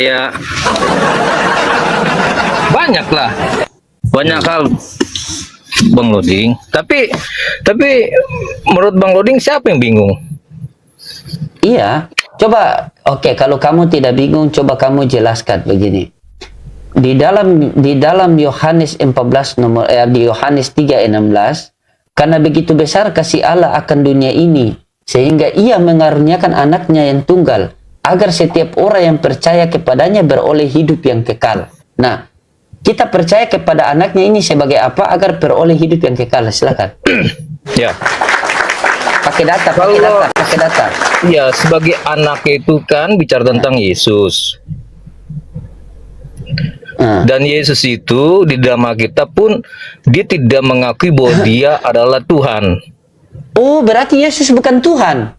Ya, banyak lah. Banyak hal, Bang Loding. Tapi menurut Bang Loding siapa yang bingung? Iya, coba, oke, kalau kamu tidak bingung, coba kamu jelaskan begini. Di dalam Yohanes 14 di Yohanes 3:16, karena begitu besar kasih Allah akan dunia ini, sehingga Ia mengaruniakan anaknya yang tunggal, agar setiap orang yang percaya kepadanya beroleh hidup yang kekal. Nah, kita percaya kepada anaknya ini sebagai apa? Agar beroleh hidup yang kekal. Silakan. Ya. Pakai data. Ya, sebagai anak itu kan bicara tentang Yesus. Dan Yesus itu di dalam Alkitab pun dia tidak mengakui bahwa dia adalah Tuhan. Oh, berarti Yesus bukan Tuhan.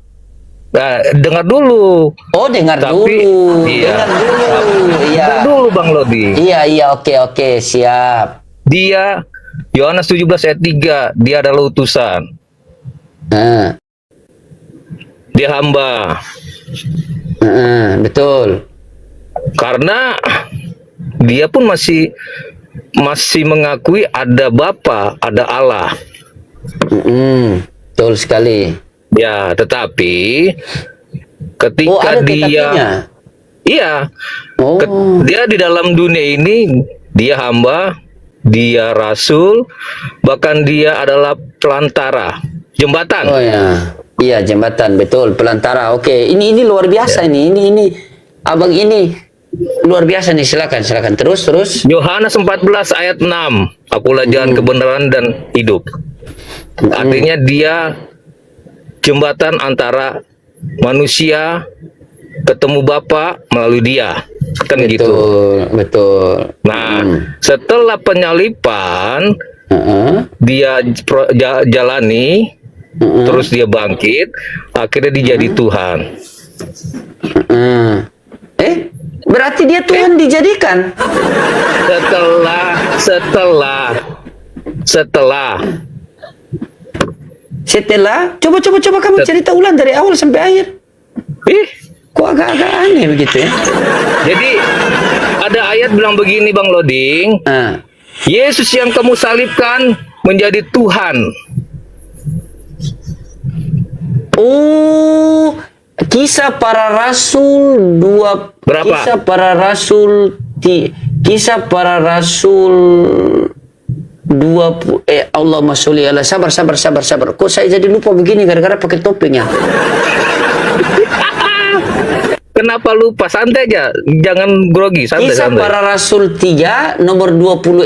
Nah, dengar dulu. Oh, dengar dulu. Iya. Dengar dulu. Iya. Dengar dulu Bang Lodi. Iya, oke, siap. Dia Yohanes 17 ayat 3, dia adalah utusan. Dia hamba. Betul. Karena dia pun masih mengakui ada Bapa, ada Allah. Betul sekali. Ya, tetapi ketika ada dia tetapinya. Iya. Dia di dalam dunia ini dia hamba, dia rasul, bahkan dia adalah pelantara, jembatan. Oh ya. Iya, jembatan, betul, pelantara. Oke, ini luar biasa ini Abang ini luar biasa nih. Silakan terus. Yohanes 14 ayat 6. Akulah jalan kebenaran dan hidup. Artinya dia jembatan antara manusia ketemu Bapa melalui dia. Kan gitu. Betul. Nah, setelah penyalipan dia jalani, terus dia bangkit, akhirnya dia jadi Tuhan. Berarti dia Tuhan dijadikan. Setelah coba kamu cerita ulang dari awal sampai akhir. Kok agak-agak aneh begitu ya? Jadi ada ayat bilang begini Bang Loding, Yesus yang kamu salibkan menjadi Tuhan. Oh, Kisah Para Rasul 2. Berapa? Kisah Para Rasul 20. Allahumma sholli ala. Sabar. Kok saya jadi lupa begini gara-gara pakai topengnya? Kenapa lupa? Santai aja, jangan grogi, santai. Kisah Para Rasul 3 nomor 26.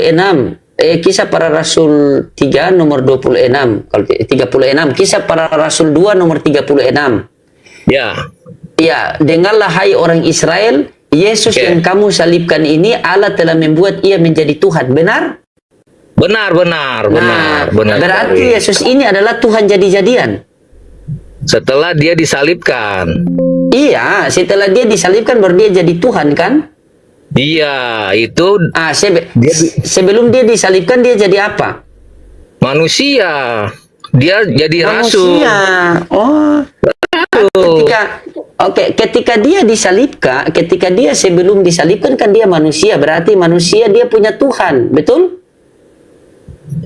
Kisah Para Rasul 3 nomor 26. Kalau 36. Kisah Para Rasul 2 nomor 36. Ya. Ya, dengarlah hai orang Israel, Yesus yang kamu salibkan ini Allah telah membuat ia menjadi Tuhan. Benar? Benar. Berarti Yesus ini adalah Tuhan jadi-jadian. Setelah dia disalibkan. Iya, setelah dia disalibkan baru dia jadi Tuhan kan? Iya, itu sebelum dia disalibkan dia jadi apa? Manusia. Dia jadi rasul. Oh. Ketika dia disalibkan, ketika dia sebelum disalibkan kan dia manusia, berarti manusia dia punya Tuhan, betul?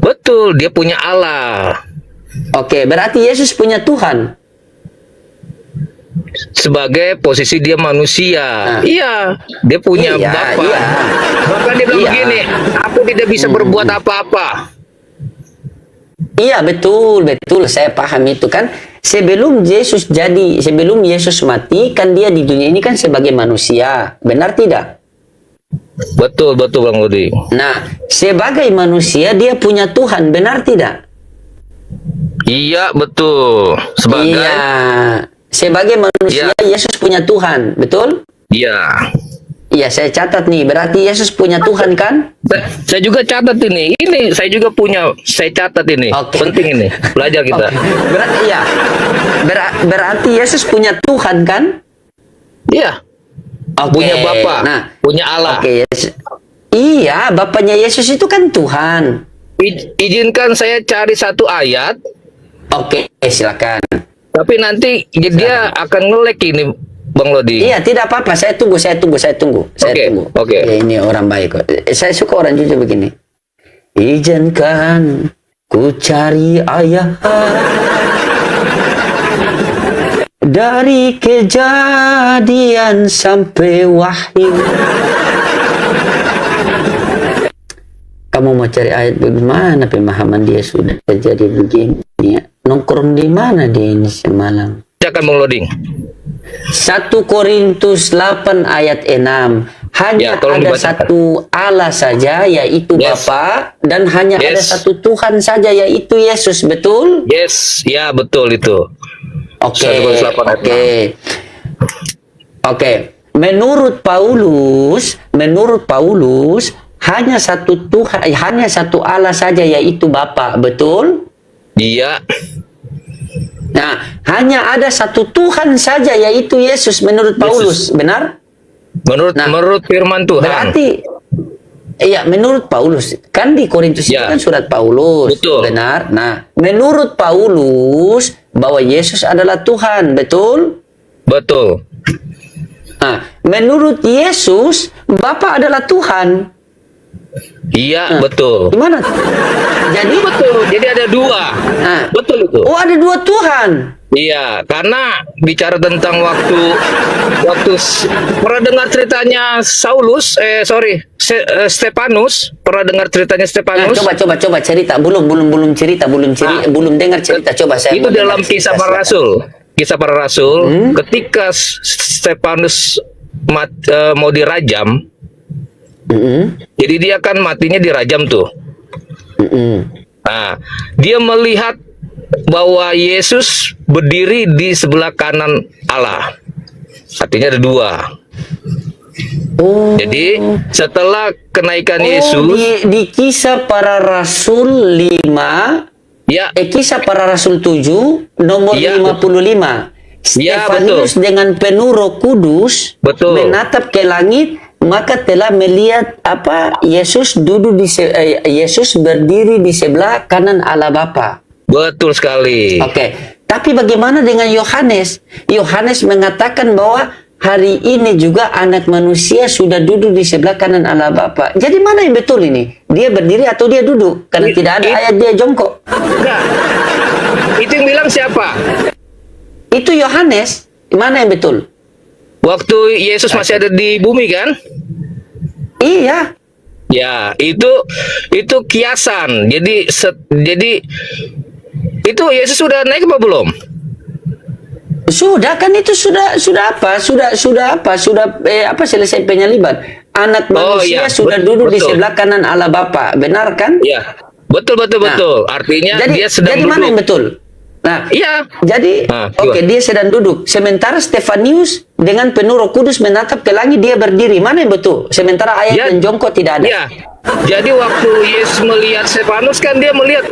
Betul, dia punya Allah. Oke, berarti Yesus punya Tuhan. Sebagai posisi dia manusia. Iya, dia punya Bapa. Iya. Bahkan dia bilang begini, aku tidak bisa berbuat apa-apa. Iya, betul. Saya paham itu kan. Sebelum Yesus mati, kan dia di dunia ini kan sebagai manusia. Benar tidak? Betul Bang Lodi. Nah, sebagai manusia dia punya Tuhan. Benar tidak? Iya, betul. Sebagai manusia Yesus punya Tuhan. Betul? Iya. Iya, saya catat nih. Berarti Yesus punya Tuhan kan? Saya juga catat ini. Ini saya juga punya. Saya catat ini. Penting ini. Belajar kita. Berarti Yesus punya Tuhan kan? Iya. Punya Bapa. Punya Allah. Iya, Bapaknya Yesus itu kan Tuhan. Izinkan saya cari satu ayat. Oke, silakan. Tapi nanti dia akan nge-lag ini. Bang Lodi. Iya, tidak apa-apa. Saya tunggu. Saya tunggu. Oke. Ya, ini orang baik kok. Saya suka orang jujur begini. Izinkan ku cari ayah dari kejadian sampai wahyu. Kamu mau cari ayat bagaimana pemahaman dia sudah terjadi begini? Ya. Nongkrong di mana dia ini semalam? Bacakan Bang Lodi. 1 Korintus 8 ayat 6. Hanya Ya, tolong ada dibacakan. satu Allah saja, yaitu Yes. Bapa, dan hanya ada Yes. satu Tuhan saja, yaitu Yesus. Betul? Yes, ya betul itu. Oke. 1 Korintus 8 ayat Oke. Menurut Paulus, hanya satu Tuhan, hanya satu Allah saja, yaitu Bapa. Betul? Iya. Nah, hanya ada satu Tuhan saja, yaitu Yesus menurut Paulus. Benar? Menurut firman Tuhan. Berarti, iya, menurut Paulus. Kan di Korintus itu Ya. kan surat Paulus. Betul. Benar. Nah, menurut Paulus, bahwa Yesus adalah Tuhan. Betul? Betul. Nah, menurut Yesus, Bapa adalah Tuhan. Iya, betul. Gimana? Jadi, Betul. Jadi ada dua. Nah. Betul itu. oh ada dua Tuhan. Iya, karena bicara tentang waktu pernah dengar ceritanya Stefanus, pernah dengar ceritanya Nah, Stefanus? coba cerita. Belum cerita. Belum dengar cerita. Coba saya Itu mau dengar dalam cerita, kisah para silakan. rasul. Kisah para rasul, ketika Stefanus mau dirajam, jadi dia kan matinya dirajam tuh. Nah, dia melihat bahwa Yesus berdiri di sebelah kanan Allah. Artinya ada dua. Oh. Jadi setelah kenaikan Oh, Yesus, di kisah para rasul 5, ya, kisah para rasul 7 nomor Iya, 55. Iya, Stefanus dengan penuh Roh Kudus Betul. menatap ke langit, maka telah melihat Yesus Yesus berdiri di sebelah kanan Allah Bapa. betul sekali. Oke. Tapi bagaimana dengan Yohanes? Yohanes mengatakan bahwa hari ini juga anak manusia sudah duduk di sebelah kanan Allah Bapa. Jadi mana yang betul ini? Dia berdiri atau dia duduk? Karena tidak ada ayat dia jongkok. Nah, itu yang bilang siapa? Itu Yohanes. Mana yang betul? Waktu Yesus masih ada di bumi kan? Iya. Ya, itu kiasan. Jadi itu Yesus sudah naik apa belum? Sudah kan itu sudah selesai penyaliban. Anak manusia iya. sudah Betul, duduk di betul. sebelah kanan Allah Bapa. Benar kan? Ya, betul. Artinya dia sedang jadi mana yang duduk. betul? Nah, Iya. jadi Nah, oke, coba. dia sedang duduk. Sementara Stefanus dengan penuh Roh Kudus menatap ke langit, dia berdiri. Mana yang betul? Sementara ayat Ya. dan jongkok tidak ada. Iya. Jadi waktu Yesus melihat Stefanus kan dia melihat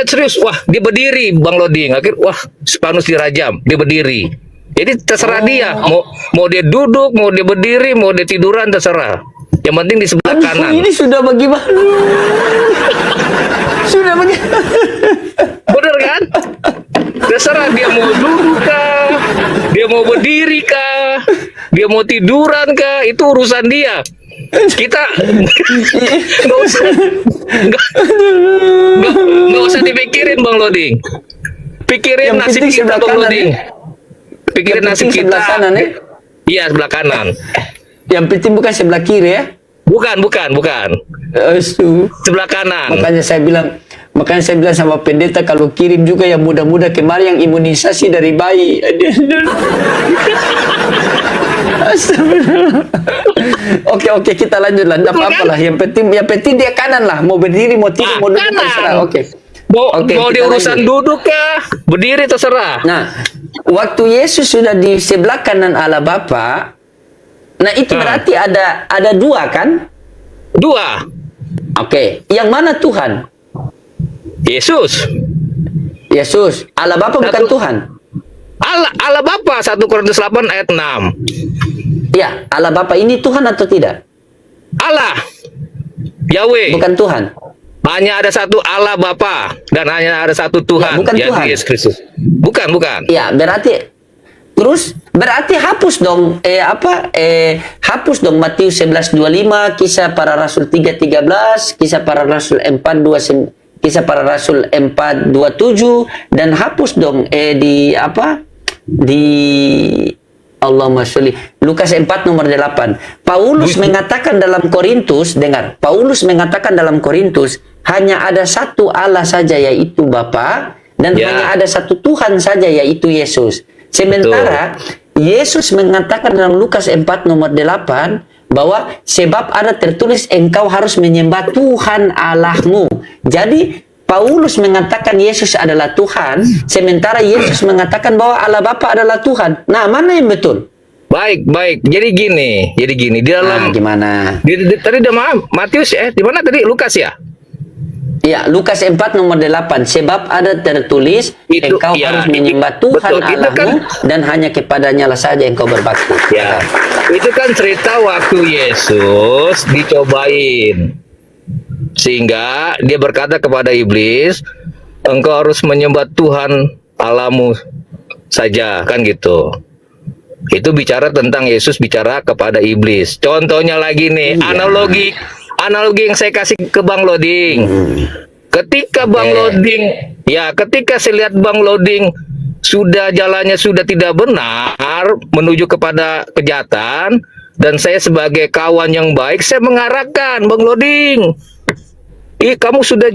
serius. Wah, dia berdiri, Bang Loding. Akhir, wah, Stefanus dirajam, dia berdiri. Jadi terserah dia, mau dia duduk, mau dia berdiri, mau dia tiduran, terserah. Yang penting di sebelah kanan. Ini sudah bagaimana? Sudah bagaimana? Bener kan? Terserah dia mau duduk kah, dia mau berdiri kah, dia mau tiduran kah, itu urusan dia. Kita nggak usah dipikirin, Bang Loding. Pikirin Yang nasib penting kita, sebelah Bang kanan, Loding. Pikirin Yang nasib penting kita. sebelah kanan, ya? Iya, sebelah kanan. Yang penting bukan sebelah kiri ya. Bukan. Asu. Sebelah kanan. Makanya saya bilang sama pendeta, kalau kirim juga yang muda-muda kemari yang imunisasi dari bayi. Astagfirullah. Oke, kita lanjut lah. Tidak apa-apa lah. Yang penting dia kanan lah. Mau berdiri, mau tidur, mau duduk, Kanan. terserah. Oke. Mau Oke, di kita urusan lanjut. duduk kah, berdiri terserah. Nah, waktu Yesus sudah di sebelah kanan Allah Bapa, nah itu berarti ada dua kan? Dua. Oke, yang mana Tuhan? Yesus. Yesus. Allah Bapa bukan Satu. Tuhan. Allah Bapa, 1 Korintus 8 ayat 6. Ya, Allah Bapa ini Tuhan atau tidak? Allah, Yahweh. Bukan Tuhan. Hanya ada satu Allah Bapa dan hanya ada satu Tuhan, Ya, bukan yaitu Tuhan. Yesus Kristus. Bukan. Ya, berarti Terus berarti hapus dong hapus dong Matius 11:25, Kisah Para Rasul 3:13, Kisah Para Rasul 4:29, Kisah Para Rasul 4:27, dan hapus dong di Allahumma sholli Lukas 4 nomor 8. Paulus mengatakan dalam Korintus, dengar, Paulus mengatakan dalam Korintus hanya ada satu Allah saja yaitu Bapa, dan hanya ada satu Tuhan saja yaitu Yesus. Sementara Yesus mengatakan dalam Lukas 4 nomor 8 bahwa sebab ada tertulis engkau harus menyembah Tuhan Allahmu. Jadi Paulus mengatakan Yesus adalah Tuhan, sementara Yesus mengatakan bahwa Allah Bapa adalah Tuhan. Nah, mana yang betul? Baik. Jadi gini. Di dalam gimana? Tadi Matius di mana tadi? Lukas ya? Ya, Lukas 4 nomor 8. Sebab ada tertulis engkau harus menyembah Tuhan Allahmu, dan hanya kepadanya lah saja engkau berbakti. Ya. Itu kan cerita waktu Yesus dicobain. Sehingga dia berkata kepada iblis, engkau harus menyembah Tuhan Allahmu saja, kan gitu. Itu bicara tentang Yesus bicara kepada iblis. Contohnya lagi nih, analogi yang saya kasih ke Bang Loding. Ketika Bang Loding, ketika saya lihat Bang Loding sudah jalannya sudah tidak benar menuju kepada kejahatan, dan saya sebagai kawan yang baik, saya mengarahkan Bang Loding, kamu sudah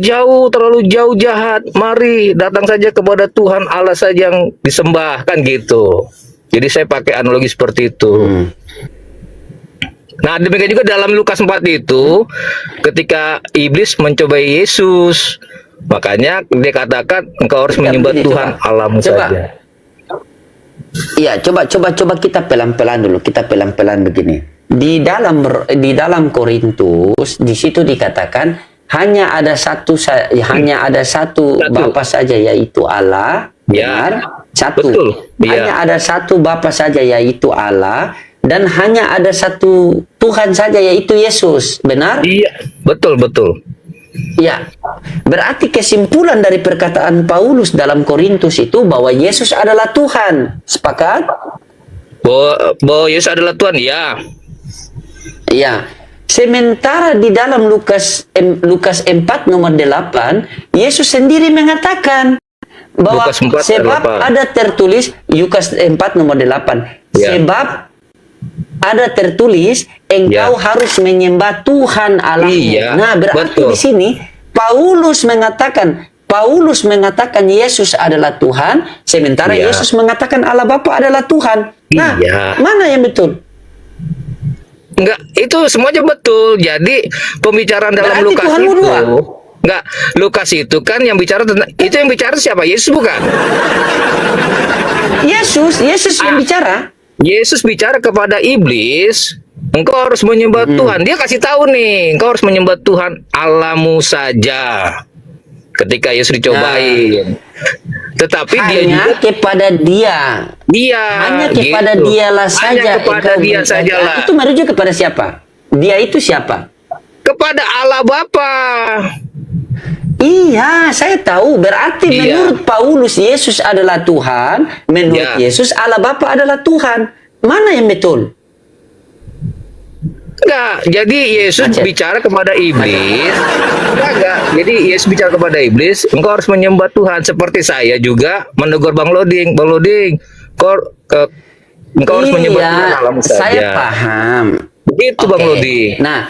terlalu jauh jahat. Mari datang saja kepada Tuhan Allah saja yang disembah, kan gitu. Jadi saya pakai analogi seperti itu. Nah, demikian juga dalam Lukas 4 itu, ketika iblis mencobai Yesus, makanya dia katakan engkau harus menyembah Tuhan Allahmu saja. Iya, coba kita pelan-pelan dulu. Kita pelan-pelan begini. Di dalam Korintus, di situ dikatakan hanya ada satu Bapa saja yaitu Allah. Benar? Satu. Betul. Hanya ada satu Bapa saja yaitu Allah, dan hanya ada satu Tuhan saja yaitu Yesus. Benar? Iya, betul. Ya. Berarti kesimpulan dari perkataan Paulus dalam Korintus itu bahwa Yesus adalah Tuhan. Sepakat? Bahwa Yesus adalah Tuhan, ya. Ya. Sementara di dalam Lukas 4 nomor 8, Yesus sendiri mengatakan bahwa sebab ada tertulis, Lukas 4 nomor 8, sebab ada tertulis engkau harus menyembah Tuhan Allahmu. Nah, berarti di sini Paulus mengatakan Yesus adalah Tuhan, sementara Yesus mengatakan Allah Bapa adalah Tuhan. Nah, mana yang betul? Enggak, itu semuanya betul. Jadi pembicaraan dalam Lukas itu enggak, Lukas itu kan yang bicara tentang itu, yang bicara siapa? Yesus bukan? Yesus yang bicara. Yesus bicara kepada iblis, engkau harus menyembah Tuhan. Dia kasih tahu nih, engkau harus menyembah Tuhan Allahmu saja. Ketika Yesus dicobain. Tetapi dia juga kepada dia. Hanya kepada dialah saja. Hanya kepada dia sajalah. Itu merujuk kepada siapa? Dia itu siapa? Kepada Allah Bapa. Iya, saya tahu. Berarti menurut Paulus Yesus adalah Tuhan, menurut Yesus Allah Bapa adalah Tuhan. Mana yang betul? Enggak, jadi Yesus bicara kepada iblis. Enggak, jadi Yesus bicara kepada iblis, engkau harus menyembah Tuhan. Seperti saya juga menegur Bang Loding, engkau harus menyembah Tuhan Allahmu saja. Saya paham. Begitu Bang Loding. Nah,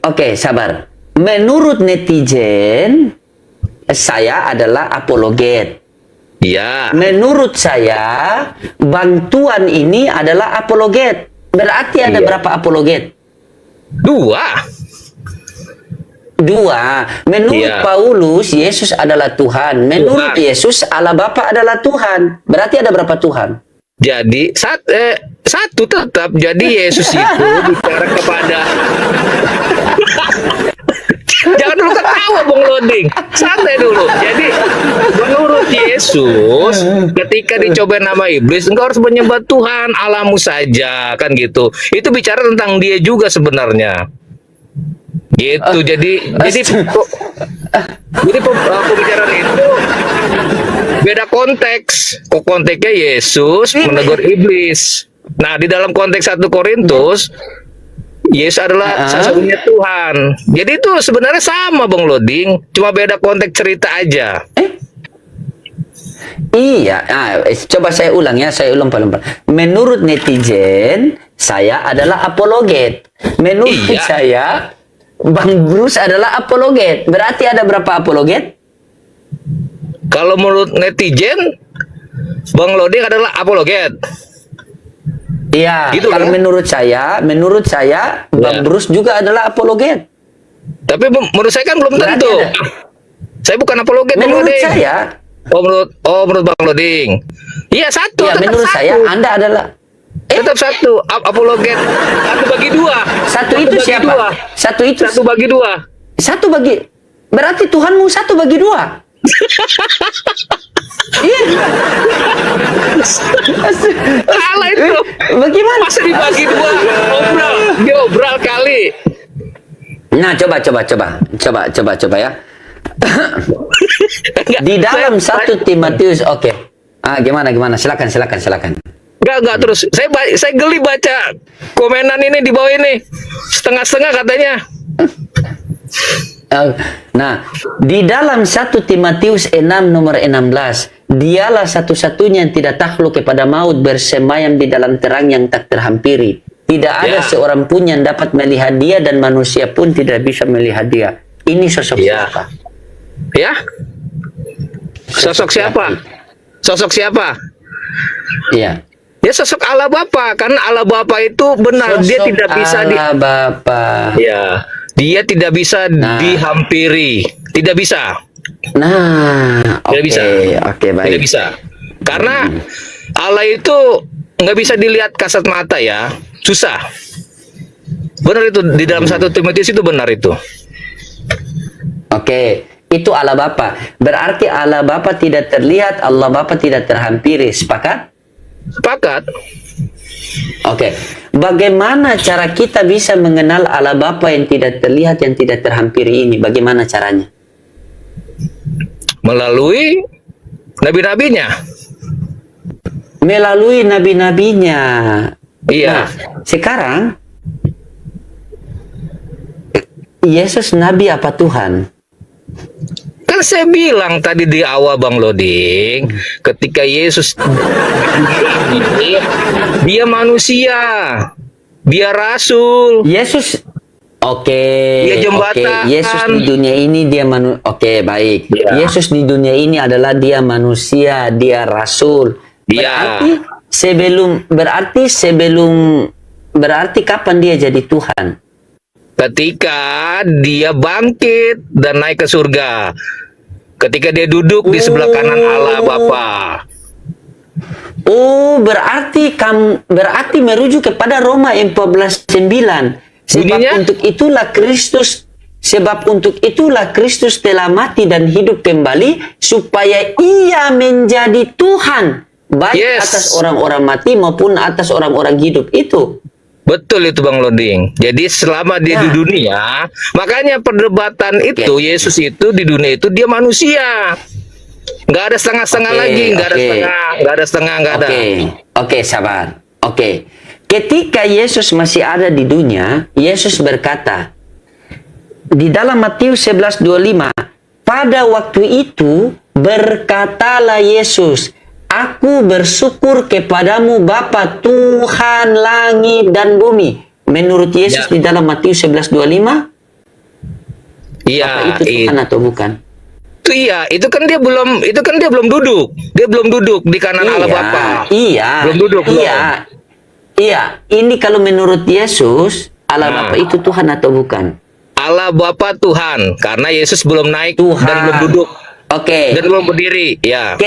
oke, sabar. Menurut netizen, saya adalah apologet. Iya. Menurut saya, bantuan ini adalah apologet. Berarti ada berapa apologet? Dua. Menurut Paulus, Yesus adalah Tuhan. Menurut Yesus, Allah Bapa adalah Tuhan. Berarti ada berapa Tuhan? Jadi satu tetap. Jadi Yesus itu bicara kepada jangan dulu ketawa Bang Loding, santai dulu. Jadi menurut Yesus, ketika dicoba nama iblis, engkau harus menyembah Tuhan Allahmu saja, kan gitu. Itu bicara tentang dia juga sebenarnya. Gitu. Jadi pembicaraan itu beda konteks. Kok konteksnya Yesus menegur iblis. Nah, di dalam konteks 1 Korintus, Yesus adalah satu-satunya Tuhan. Jadi itu sebenarnya sama, Bang Loding, cuma beda konteks cerita aja. Iya, coba saya ulang ya, saya ulang pelan-pelan. Menurut netizen, saya adalah apologet. Menurut Iya. saya, Bang Bruce adalah apologet. Berarti ada berapa apologet? Kalau menurut netizen, Bang Loding adalah apologet. Iya, Gitu kalau kan? menurut saya, Bang Ya. Bruce juga adalah apologet. Tapi menurut saya kan belum Berarti tentu. ada. Saya bukan apologet, Bang Menurut Loding. saya, menurut Bang Loding. Iya, satu. ya tetap menurut satu. saya Anda adalah Tetap satu. Apologet. Satu bagi dua. satu itu bagi siapa? dua. Satu itu Satu bagi dua. satu bagi. Berarti Tuhanmu 1 bagi 2. Iya. Salah itu. Bagaimana? Masa dibagi dua? Dia obral kali. Nah, coba ya. Enggak, Di dalam saya- 1 Timotius, oke. Gimana? Silakan. Enggak terus. Saya geli baca komenan ini di bawah ini. Setengah-setengah katanya. Nah, di dalam 1 Timotius 6 nomor 16, dialah satu-satunya yang tidak takluk kepada maut, bersemayam di dalam terang yang tak terhampiri. Tidak ada Ya. seorang pun yang dapat melihat dia, dan manusia pun tidak bisa melihat dia. Ini sosok Ya. siapa? Ya? Sosok siapa? Sosok siapa? Iya. Ya sosok Allah Bapa. Karena Allah Bapa itu benar. Dia Sosok tidak bisa Allah Bapa. Ya, dia tidak bisa dihampiri. Tidak bisa. Nah, Tidak bisa. Oke, baik. Tidak bisa. Karena Allah itu nggak bisa dilihat kasat mata ya. Susah. Benar itu. Di dalam 1 Timotius itu benar itu. Oke, itu Allah Bapa. Berarti Allah Bapa tidak terlihat, Allah Bapa tidak terhampiri. Sepakat? Sepakat. Oke. Bagaimana cara kita bisa mengenal Allah Bapa yang tidak terlihat, yang tidak terhampiri ini? Bagaimana caranya? Melalui nabi-nabinya. Melalui nabi-nabinya. Iya. Nah, sekarang Yesus nabi apa Tuhan? Kan saya bilang tadi di awal Bang Loding, ketika Yesus dia manusia, dia rasul, Yesus, oke, Dia jembatan. oke. Yesus di dunia ini dia oke, baik. Ya. Yesus di dunia ini adalah dia manusia, dia rasul. Ya. Berarti kapan dia jadi Tuhan? ketika dia bangkit dan naik ke surga, ketika dia duduk di sebelah kanan Allah Bapa. Oh, berarti merujuk kepada Roma 14:9. Bunyinya? Sebab untuk itulah Kristus telah mati dan hidup kembali supaya ia menjadi Tuhan baik Yes. atas orang-orang mati maupun atas orang-orang hidup itu. Betul itu Bang Loding. Jadi selama dia di dunia, makanya perdebatan itu Yesus itu di dunia itu dia manusia. Nggak ada setengah-setengah lagi, nggak ada setengah, nggak ada. Oke, sabar. Oke. Ketika Yesus masih ada di dunia, Yesus berkata di dalam Matius 11:25, pada waktu itu berkatalah Yesus, aku bersyukur kepadamu Bapa Tuhan langit dan bumi. Menurut Yesus di dalam Matius 11:25, Iya, itu Tuhan atau bukan? itu kan dia belum duduk. Dia belum duduk di kanan Allah Bapa. Iya. Belum duduk, belum. Iya. Ini kalau menurut Yesus, Allah Bapa itu Tuhan atau bukan? Allah Bapa Tuhan, karena Yesus belum naik Tuhan. dan belum duduk Oke. dan belum berdiri. Ya.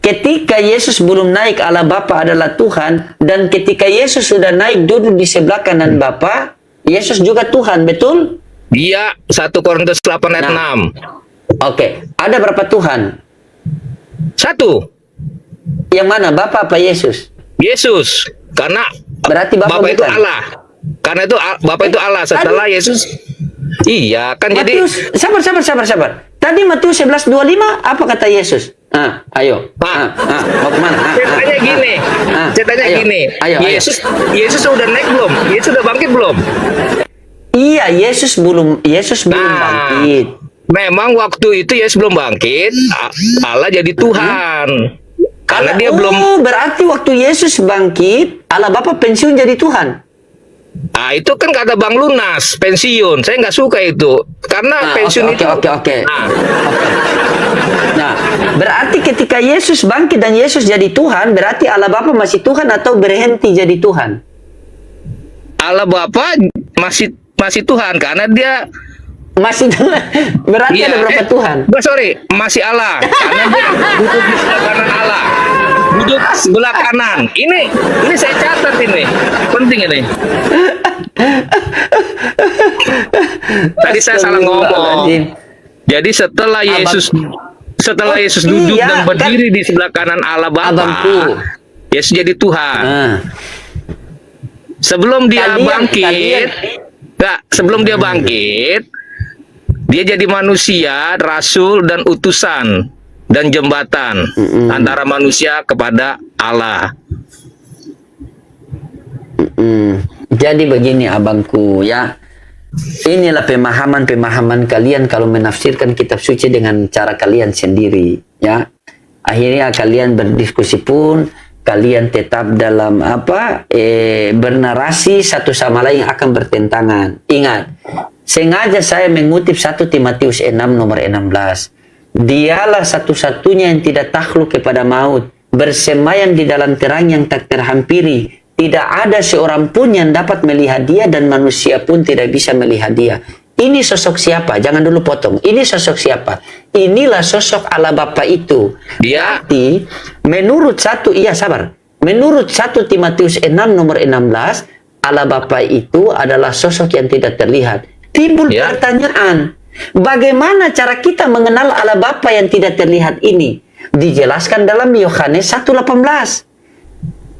Ketika Yesus belum naik, Allah Bapa adalah Tuhan, dan ketika Yesus sudah naik duduk di sebelah kanan Bapa, Yesus juga Tuhan, betul? Dia 1 Korintus 8 ayat 6. Oke, ada berapa Tuhan? Satu, Yang mana, Bapa apa Yesus? Yesus. Karena Berarti Bapa Bapa itu bukan? Allah. Karena itu Bapa itu Allah. Setelah Yesus, iya kan jadi Matius, sabar. Tadi Matius 11:25, apa kata Yesus? Ayo. Mau kemana? Saya tanya gini. Saya tanya Ayo. gini. Ayo. Yesus udah naik belum? Yesus udah bangkit belum? Iya, Yesus belum bangkit. Memang waktu itu Yesus belum bangkit, Allah jadi Tuhan. Karena dia belum. Berarti waktu Yesus bangkit, Allah Bapa pensiun jadi Tuhan. Ah, itu kan kata Bang Lunas, pensiun. Saya nggak suka itu. Karena pensiun itu. Oke. Nah, berarti ketika Yesus bangkit dan Yesus jadi Tuhan, berarti Allah Bapa masih Tuhan atau berhenti jadi Tuhan? Allah Bapa masih Tuhan karena dia Masih berarti ada berapa Tuhan? Sorry, masih Allah. Karena dia duduk di sebelah kanan Allah. Duduk sebelah kanan. Ini saya catat ini. Penting ini. Tadi saya salah ngomong. Jadi setelah Yesus duduk dan berdiri di sebelah kanan Allah Bapa, Yesus jadi Tuhan. Sebelum dia bangkit, dia jadi manusia, rasul dan utusan dan jembatan antara manusia kepada Allah. Jadi begini abangku ya. Inilah pemahaman kalian kalau menafsirkan kitab suci dengan cara kalian sendiri ya. Akhirnya kalian berdiskusi pun kalian tetap dalam bernarasi satu sama lain akan bertentangan. Ingat, sengaja saya mengutip 1 Timotius 6 nomor 16. Dialah satu-satunya yang tidak takluk kepada maut, bersemayam di dalam terang yang tak terhampiri. Tidak ada seorang pun yang dapat melihat dia dan manusia pun tidak bisa melihat dia. Ini sosok siapa? Jangan dulu potong. Ini sosok siapa? Inilah sosok Allah Bapa itu. Dia Berarti, menurut Menurut 1 Timotius 6 nomor 16, Allah Bapa itu adalah sosok yang tidak terlihat. Timbul pertanyaan, bagaimana cara kita mengenal Allah Bapa yang tidak terlihat ini? Dijelaskan dalam Yohanes 1:18.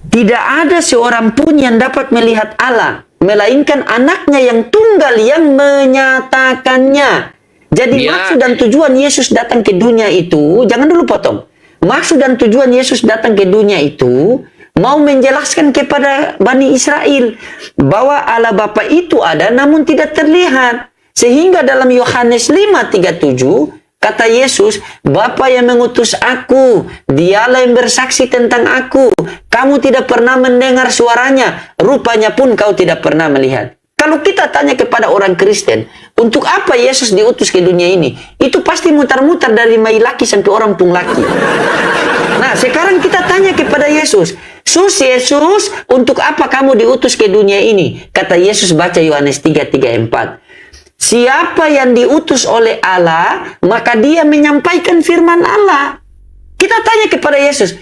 Tidak ada seorang pun yang dapat melihat Allah, melainkan anaknya yang tunggal yang menyatakannya. Jadi maksud dan tujuan Yesus datang ke dunia itu, jangan dulu potong. Maksud dan tujuan Yesus datang ke dunia itu, mau menjelaskan kepada Bani Israel bahwa Allah Bapa itu ada namun tidak terlihat. Sehingga dalam Yohanes 5:37, kata Yesus, Bapa yang mengutus aku, dialah yang bersaksi tentang aku. Kamu tidak pernah mendengar suaranya, rupanya pun kau tidak pernah melihat. Kalau kita tanya kepada orang Kristen, untuk apa Yesus diutus ke dunia ini? Itu pasti mutar-mutar dari mai laki sampai orang pung laki. Nah, sekarang kita tanya kepada Yesus, Yesus, untuk apa kamu diutus ke dunia ini? Kata Yesus, baca Yohanes 3:3-4. Siapa yang diutus oleh Allah, maka dia menyampaikan firman Allah. Kita tanya kepada Yesus,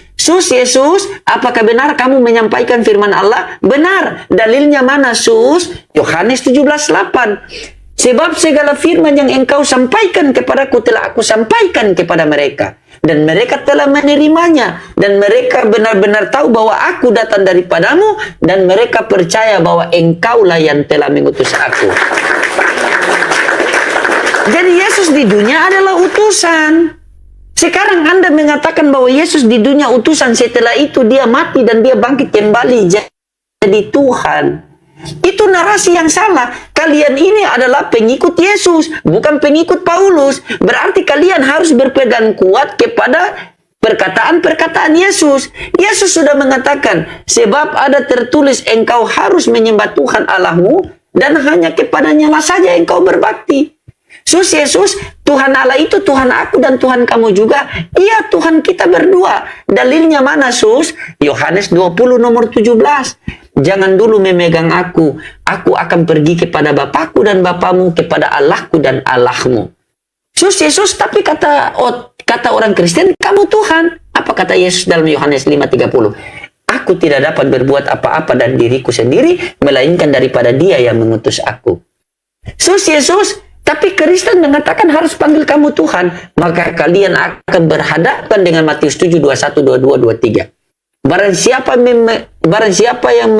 Yesus, apakah benar kamu menyampaikan firman Allah? Benar. Dalilnya mana, Sus? Yohanes 17:8. Sebab segala firman yang engkau sampaikan kepadaku telah aku sampaikan kepada mereka. Dan mereka telah menerimanya. Dan mereka benar-benar tahu bahwa aku datang daripadamu. Dan mereka percaya bahwa engkaulah yang telah mengutus aku. Jadi Yesus di dunia adalah utusan. Sekarang Anda mengatakan bahwa Yesus di dunia utusan, setelah itu dia mati dan dia bangkit kembali jadi Tuhan. Itu narasi yang salah. Kalian ini adalah pengikut Yesus, bukan pengikut Paulus. Berarti kalian harus berpegang kuat kepada perkataan-perkataan Yesus. Yesus sudah mengatakan, sebab ada tertulis engkau harus menyembah Tuhan Allahmu dan hanya kepadanya lah saja engkau berbakti. Yesus, Tuhan Allah itu Tuhan aku dan Tuhan kamu juga. Iya, Tuhan kita berdua. Dalilnya mana, Sus? Yohanes 20 nomor 17. Jangan dulu memegang aku. Aku akan pergi kepada Bapakku dan Bapamu, kepada Allahku dan Allahmu. Yesus, tapi kata orang Kristen, kamu Tuhan. Apa kata Yesus dalam Yohanes 5:30? Aku tidak dapat berbuat apa-apa dari diriku sendiri, melainkan daripada Dia yang mengutus aku. Yesus, tapi Kristen mengatakan harus panggil kamu Tuhan. Maka kalian akan berhadapan dengan Matius 7, 21, 22, 23. Barang siapa yang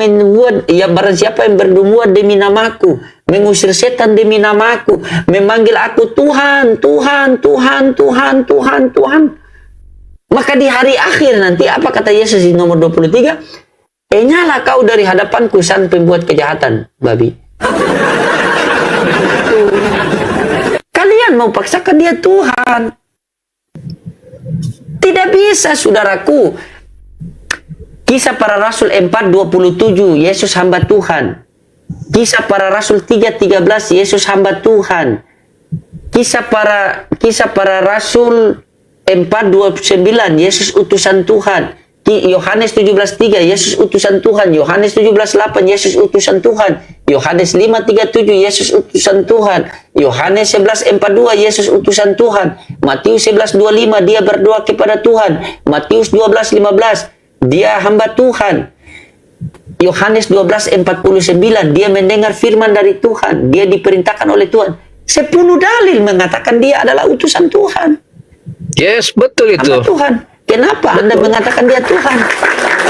berbuat demi namaku, mengusir setan demi namaku, memanggil aku Tuhan, Tuhan, Tuhan, Tuhan, Tuhan, Tuhan. Maka di hari akhir nanti apa kata Yesus di nomor 23? Nyala kau dari hadapanku sang pembuat kejahatan, babi. Kalian mau paksakan dia Tuhan. Tidak bisa, saudaraku. Kisah para Rasul 4:27, Yesus hamba Tuhan. Kisah para Rasul 3:13, Yesus hamba Tuhan. Kisah para Rasul 4:29, Yesus utusan Tuhan. Yohanes 17:3, Yesus utusan Tuhan. Yohanes 17:8, Yesus utusan Tuhan. Yohanes 5:37, Yesus utusan Tuhan. Yohanes 11:42, Yesus utusan Tuhan. Matius 11:25, dia berdoa kepada Tuhan. Matius 12:15, dia hamba Tuhan. Yohanes 12:49, dia mendengar firman dari Tuhan. Dia diperintahkan oleh Tuhan. 10 dalil mengatakan dia adalah utusan Tuhan. Yes, betul itu. Hamba Tuhan. Kenapa Anda mengatakan dia Tuhan?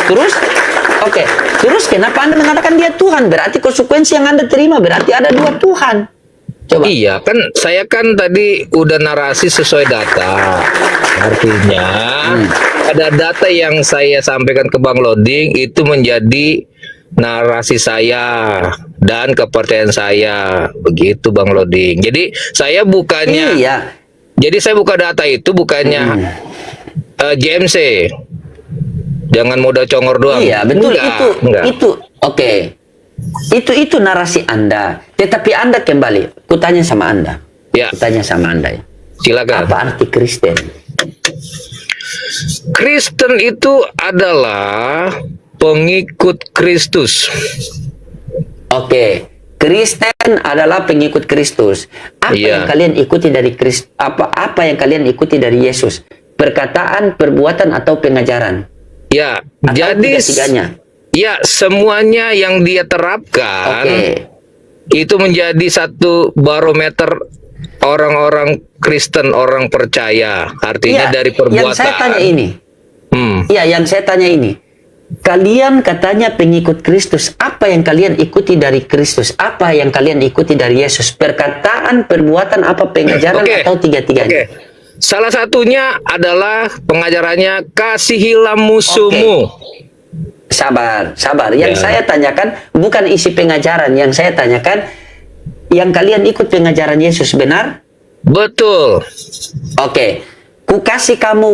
Terus kenapa Anda mengatakan dia Tuhan? Berarti konsekuensi yang Anda terima berarti ada 2 Tuhan. Coba. Iya, kan saya kan tadi udah narasi sesuai data. Artinya ada data yang saya sampaikan ke Bang Loding itu menjadi narasi saya dan kepercayaan saya. Begitu Bang Loding. Jadi saya bukannya Jadi saya buka data itu bukannya JMC. Jangan modal congor doang. Iya, betul. Enggak. Itu oke. Itu narasi Anda. Tetapi Anda kembali, kutanya sama Anda. Ya. Kutanya sama Anda. Silakan. Apa arti Kristen? Kristen itu adalah pengikut Kristus. Oke. Kristen adalah pengikut Kristus. Apa yang kalian ikuti dari Kristus? Apa yang kalian ikuti dari Yesus? Perkataan, perbuatan, atau pengajaran? Ya, atau jadi tiga-tiganya? Ya, semuanya yang dia terapkan itu menjadi satu barometer orang-orang Kristen, orang percaya. Artinya dari perbuatan. Yang saya tanya ini. Yang saya tanya ini. Kalian katanya pengikut Kristus. Apa yang kalian ikuti dari Kristus? Apa yang kalian ikuti dari Yesus? Perkataan, perbuatan, apa pengajaran atau tiga-tiganya? Salah satunya adalah pengajarannya kasihilah musuhmu. Sabar. Yang saya tanyakan bukan isi pengajaran. Yang saya tanyakan, yang kalian ikut pengajaran Yesus, benar? Betul. Ku kasih kamu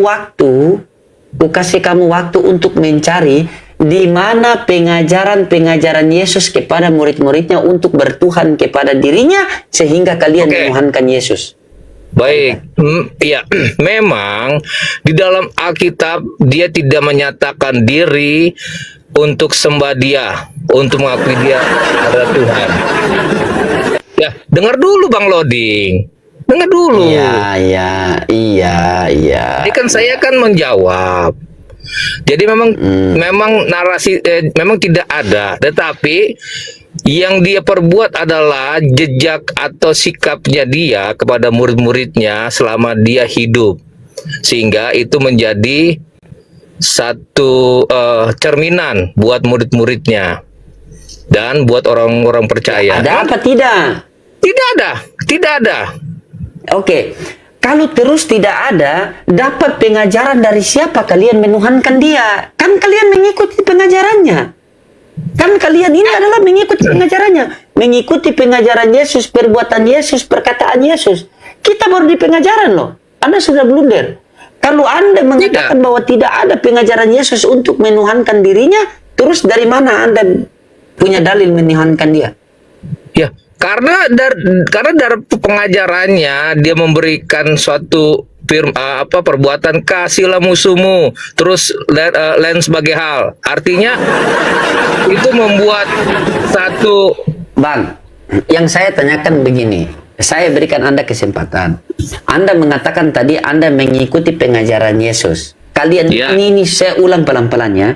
waktu untuk mencari di mana pengajaran Yesus kepada murid-muridnya untuk bertuhan kepada dirinya sehingga kalian menuhankan Yesus. Baik, ya, memang di dalam Alkitab dia tidak menyatakan diri untuk sembah dia, untuk mengakui dia adalah Tuhan. Ya, dengar dulu Bang Loding. Dengar dulu. Iya. Jadi kan saya kan menjawab. Jadi memang narasi memang tidak ada, tetapi yang dia perbuat adalah jejak atau sikapnya dia kepada murid-muridnya selama dia hidup, sehingga itu menjadi satu cerminan buat murid-muridnya dan buat orang-orang percaya. Ada apa tidak? Tidak ada. Kalau terus tidak ada, dapat pengajaran dari siapa kalian menuhankan dia? Kan kalian mengikuti pengajarannya. Kan kalian ini adalah mengikuti pengajarannya. Mengikuti pengajaran Yesus, perbuatan Yesus, perkataan Yesus. Kita baru di pengajaran loh. Anda sudah blunder. Kalau Anda mengatakan bahwa tidak ada pengajaran Yesus untuk menuhankan dirinya, terus dari mana Anda punya dalil menuhankan dia? Ya, karena dari pengajarannya dia memberikan suatu perbuatan kasihlah musuhmu, terus lain sebagai hal. Artinya itu membuat satu. Bang, yang saya tanyakan begini, saya berikan Anda kesempatan. Anda mengatakan tadi Anda mengikuti pengajaran Yesus. Kalian ini saya ulang pelan-pelan ya.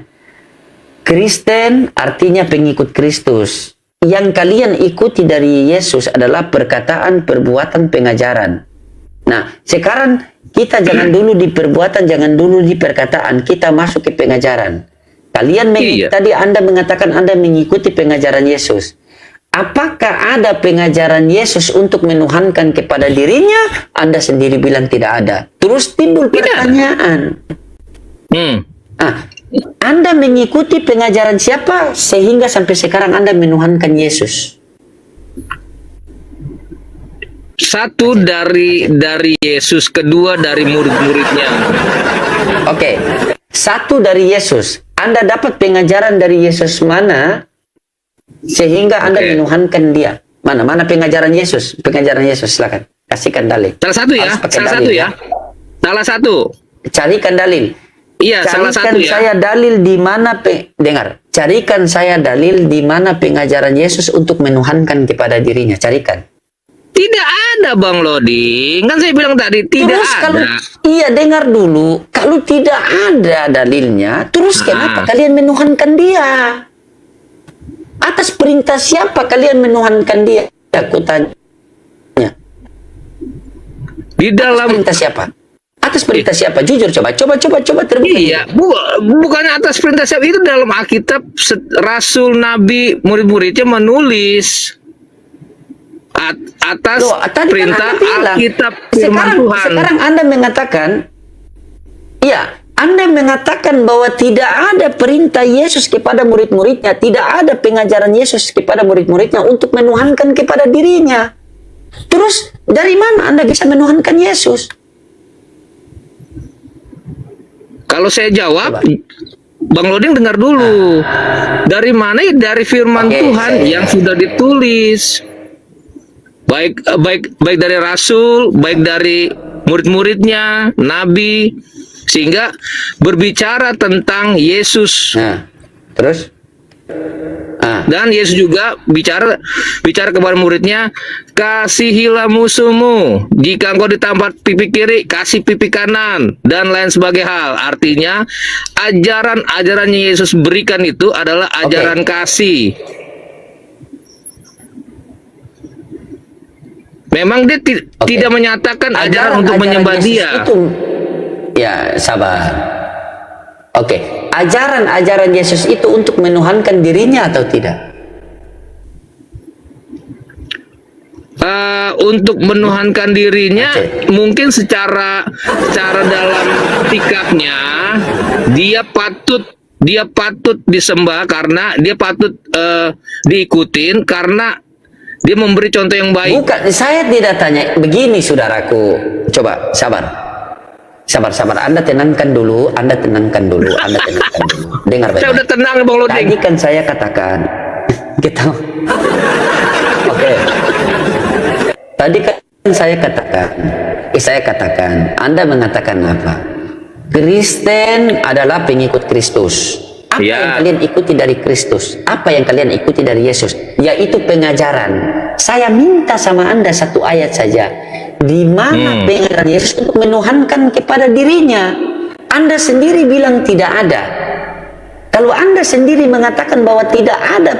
Kristen artinya pengikut Kristus. Yang kalian ikuti dari Yesus adalah perkataan, perbuatan, pengajaran. Nah, sekarang kita jangan dulu di perbuatan, jangan dulu di perkataan, kita masuk ke pengajaran. Kalian tadi Anda mengatakan Anda mengikuti pengajaran Yesus. Apakah ada pengajaran Yesus untuk menuhankan kepada dirinya? Anda sendiri bilang tidak ada. Terus timbul pertanyaan. Anda mengikuti pengajaran siapa sehingga sampai sekarang Anda menuhankan Yesus? Satu dari Yesus, kedua dari murid-muridnya. Oke. Satu dari Yesus. Anda dapat pengajaran dari Yesus mana sehingga Anda menuhankan dia? Mana pengajaran Yesus? Pengajaran Yesus, silakan. Kasihkan dalil. Salah satu ya, Harus pakai salah dalil, satu ya. Salah satu. Carikan dalil. Iya, salah Carikan satu ya. saya dalil di mana dengar. Carikan saya dalil di mana pengajaran Yesus untuk menuhankan kepada dirinya. Carikan. Tidak ada Bang Loding. Kan saya bilang tadi tidak Terus ada. kalau iya dengar dulu, kalau tidak ada dalilnya, terus kenapa kalian menuhankan dia? Atas perintah siapa kalian menuhankan dia? Aku tanya. Di Atas dalam perintah siapa? Atas perintah siapa? Jujur coba terbuka. iya, bukannya atas perintah siapa, itu dalam Alkitab Rasul, Nabi, murid-muridnya menulis atas Loh, tadi kan perintah Anda bilang, Alkitab firman Tuhan. Sekarang Anda mengatakan, iya, Anda mengatakan bahwa tidak ada perintah Yesus kepada murid-muridnya, tidak ada pengajaran Yesus kepada murid-muridnya untuk menuhankan kepada dirinya. Terus dari mana Anda bisa menuhankan Yesus? Kalau saya jawab, Coba. Bang Loding dengar dulu. Dari mana? Dari firman Oke, Tuhan yang sudah ditulis. Baik dari Rasul, baik dari murid-muridnya, Nabi, sehingga berbicara tentang Yesus. Nah, terus? Dan Yesus juga bicara kepada muridnya, kasihilah musuhmu. Jika engkau ditampar pipi kiri, kasih pipi kanan, dan lain sebagai hal. Artinya, ajaran Yesus berikan itu adalah ajaran kasih. Memang dia tidak menyatakan ajaran untuk menyembah Yesus dia. Itu, ya, sabar. Oke, ajaran Yesus itu untuk menuhankan dirinya atau tidak? Untuk menuhankan dirinya, mungkin secara dalam sikapnya dia patut disembah, karena dia patut diikutin karena dia memberi contoh yang baik. Bukan, saya tidak tanya begini, saudaraku. Coba sabar. Anda tenangkan dulu. Dengar baik. Saya udah tenang, Bang Loding. Tadi kan saya katakan, kita. Oke. Tadi kan saya katakan, Anda mengatakan apa? Kristen adalah pengikut Kristus. Apa yang kalian ikuti dari Kristus? Apa yang kalian ikuti dari Yesus? Yaitu pengajaran. Saya minta sama Anda satu ayat saja. Di mana pengajaran Yesus untuk menuhankan kepada dirinya? Anda sendiri bilang tidak ada. Kalau Anda sendiri mengatakan bahwa tidak ada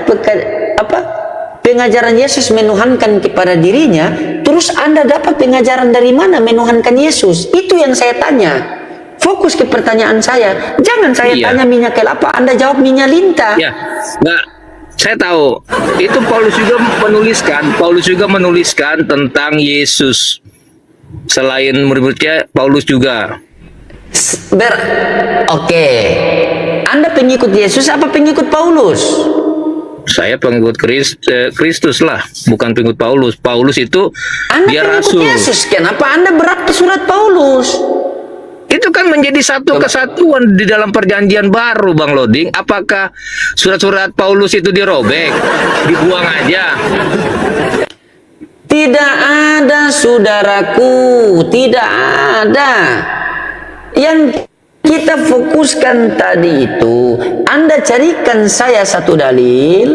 pengajaran Yesus menuhankan kepada dirinya, terus Anda dapat pengajaran dari mana menuhankan Yesus? Itu yang saya tanya. Fokus ke pertanyaan saya. Jangan saya tanya minyak kelapa, Anda jawab minyak lintah. Ya, nggak. Saya tahu. Itu Paulus juga menuliskan tentang Yesus. Selain murid-muridnya, Paulus juga. Oke. Anda pengikut Yesus apa pengikut Paulus? Saya pengikut Kristus lah, bukan pengikut Paulus. Paulus itu Anda dia pengikut rasul. Yesus. Kenapa Anda berat ke surat Paulus? Itu kan menjadi satu kesatuan di dalam perjanjian baru, Bang Loding. Apakah surat-surat Paulus itu dirobek, dibuang aja? Tidak ada, saudaraku, tidak ada. Yang kita fokuskan tadi itu, Anda carikan saya satu dalil,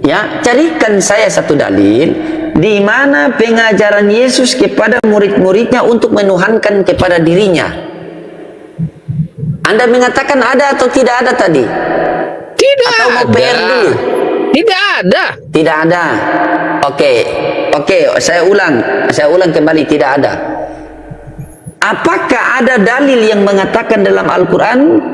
ya, carikan saya satu dalil di mana pengajaran Yesus kepada murid-muridnya untuk menuhankan kepada dirinya. Anda mengatakan ada atau tidak ada tadi? Tidak Atau mau ada. PR dulu? Tidak ada. Tidak ada. Oke, saya ulang kembali, tidak ada. Apakah ada dalil yang mengatakan dalam Al-Quran,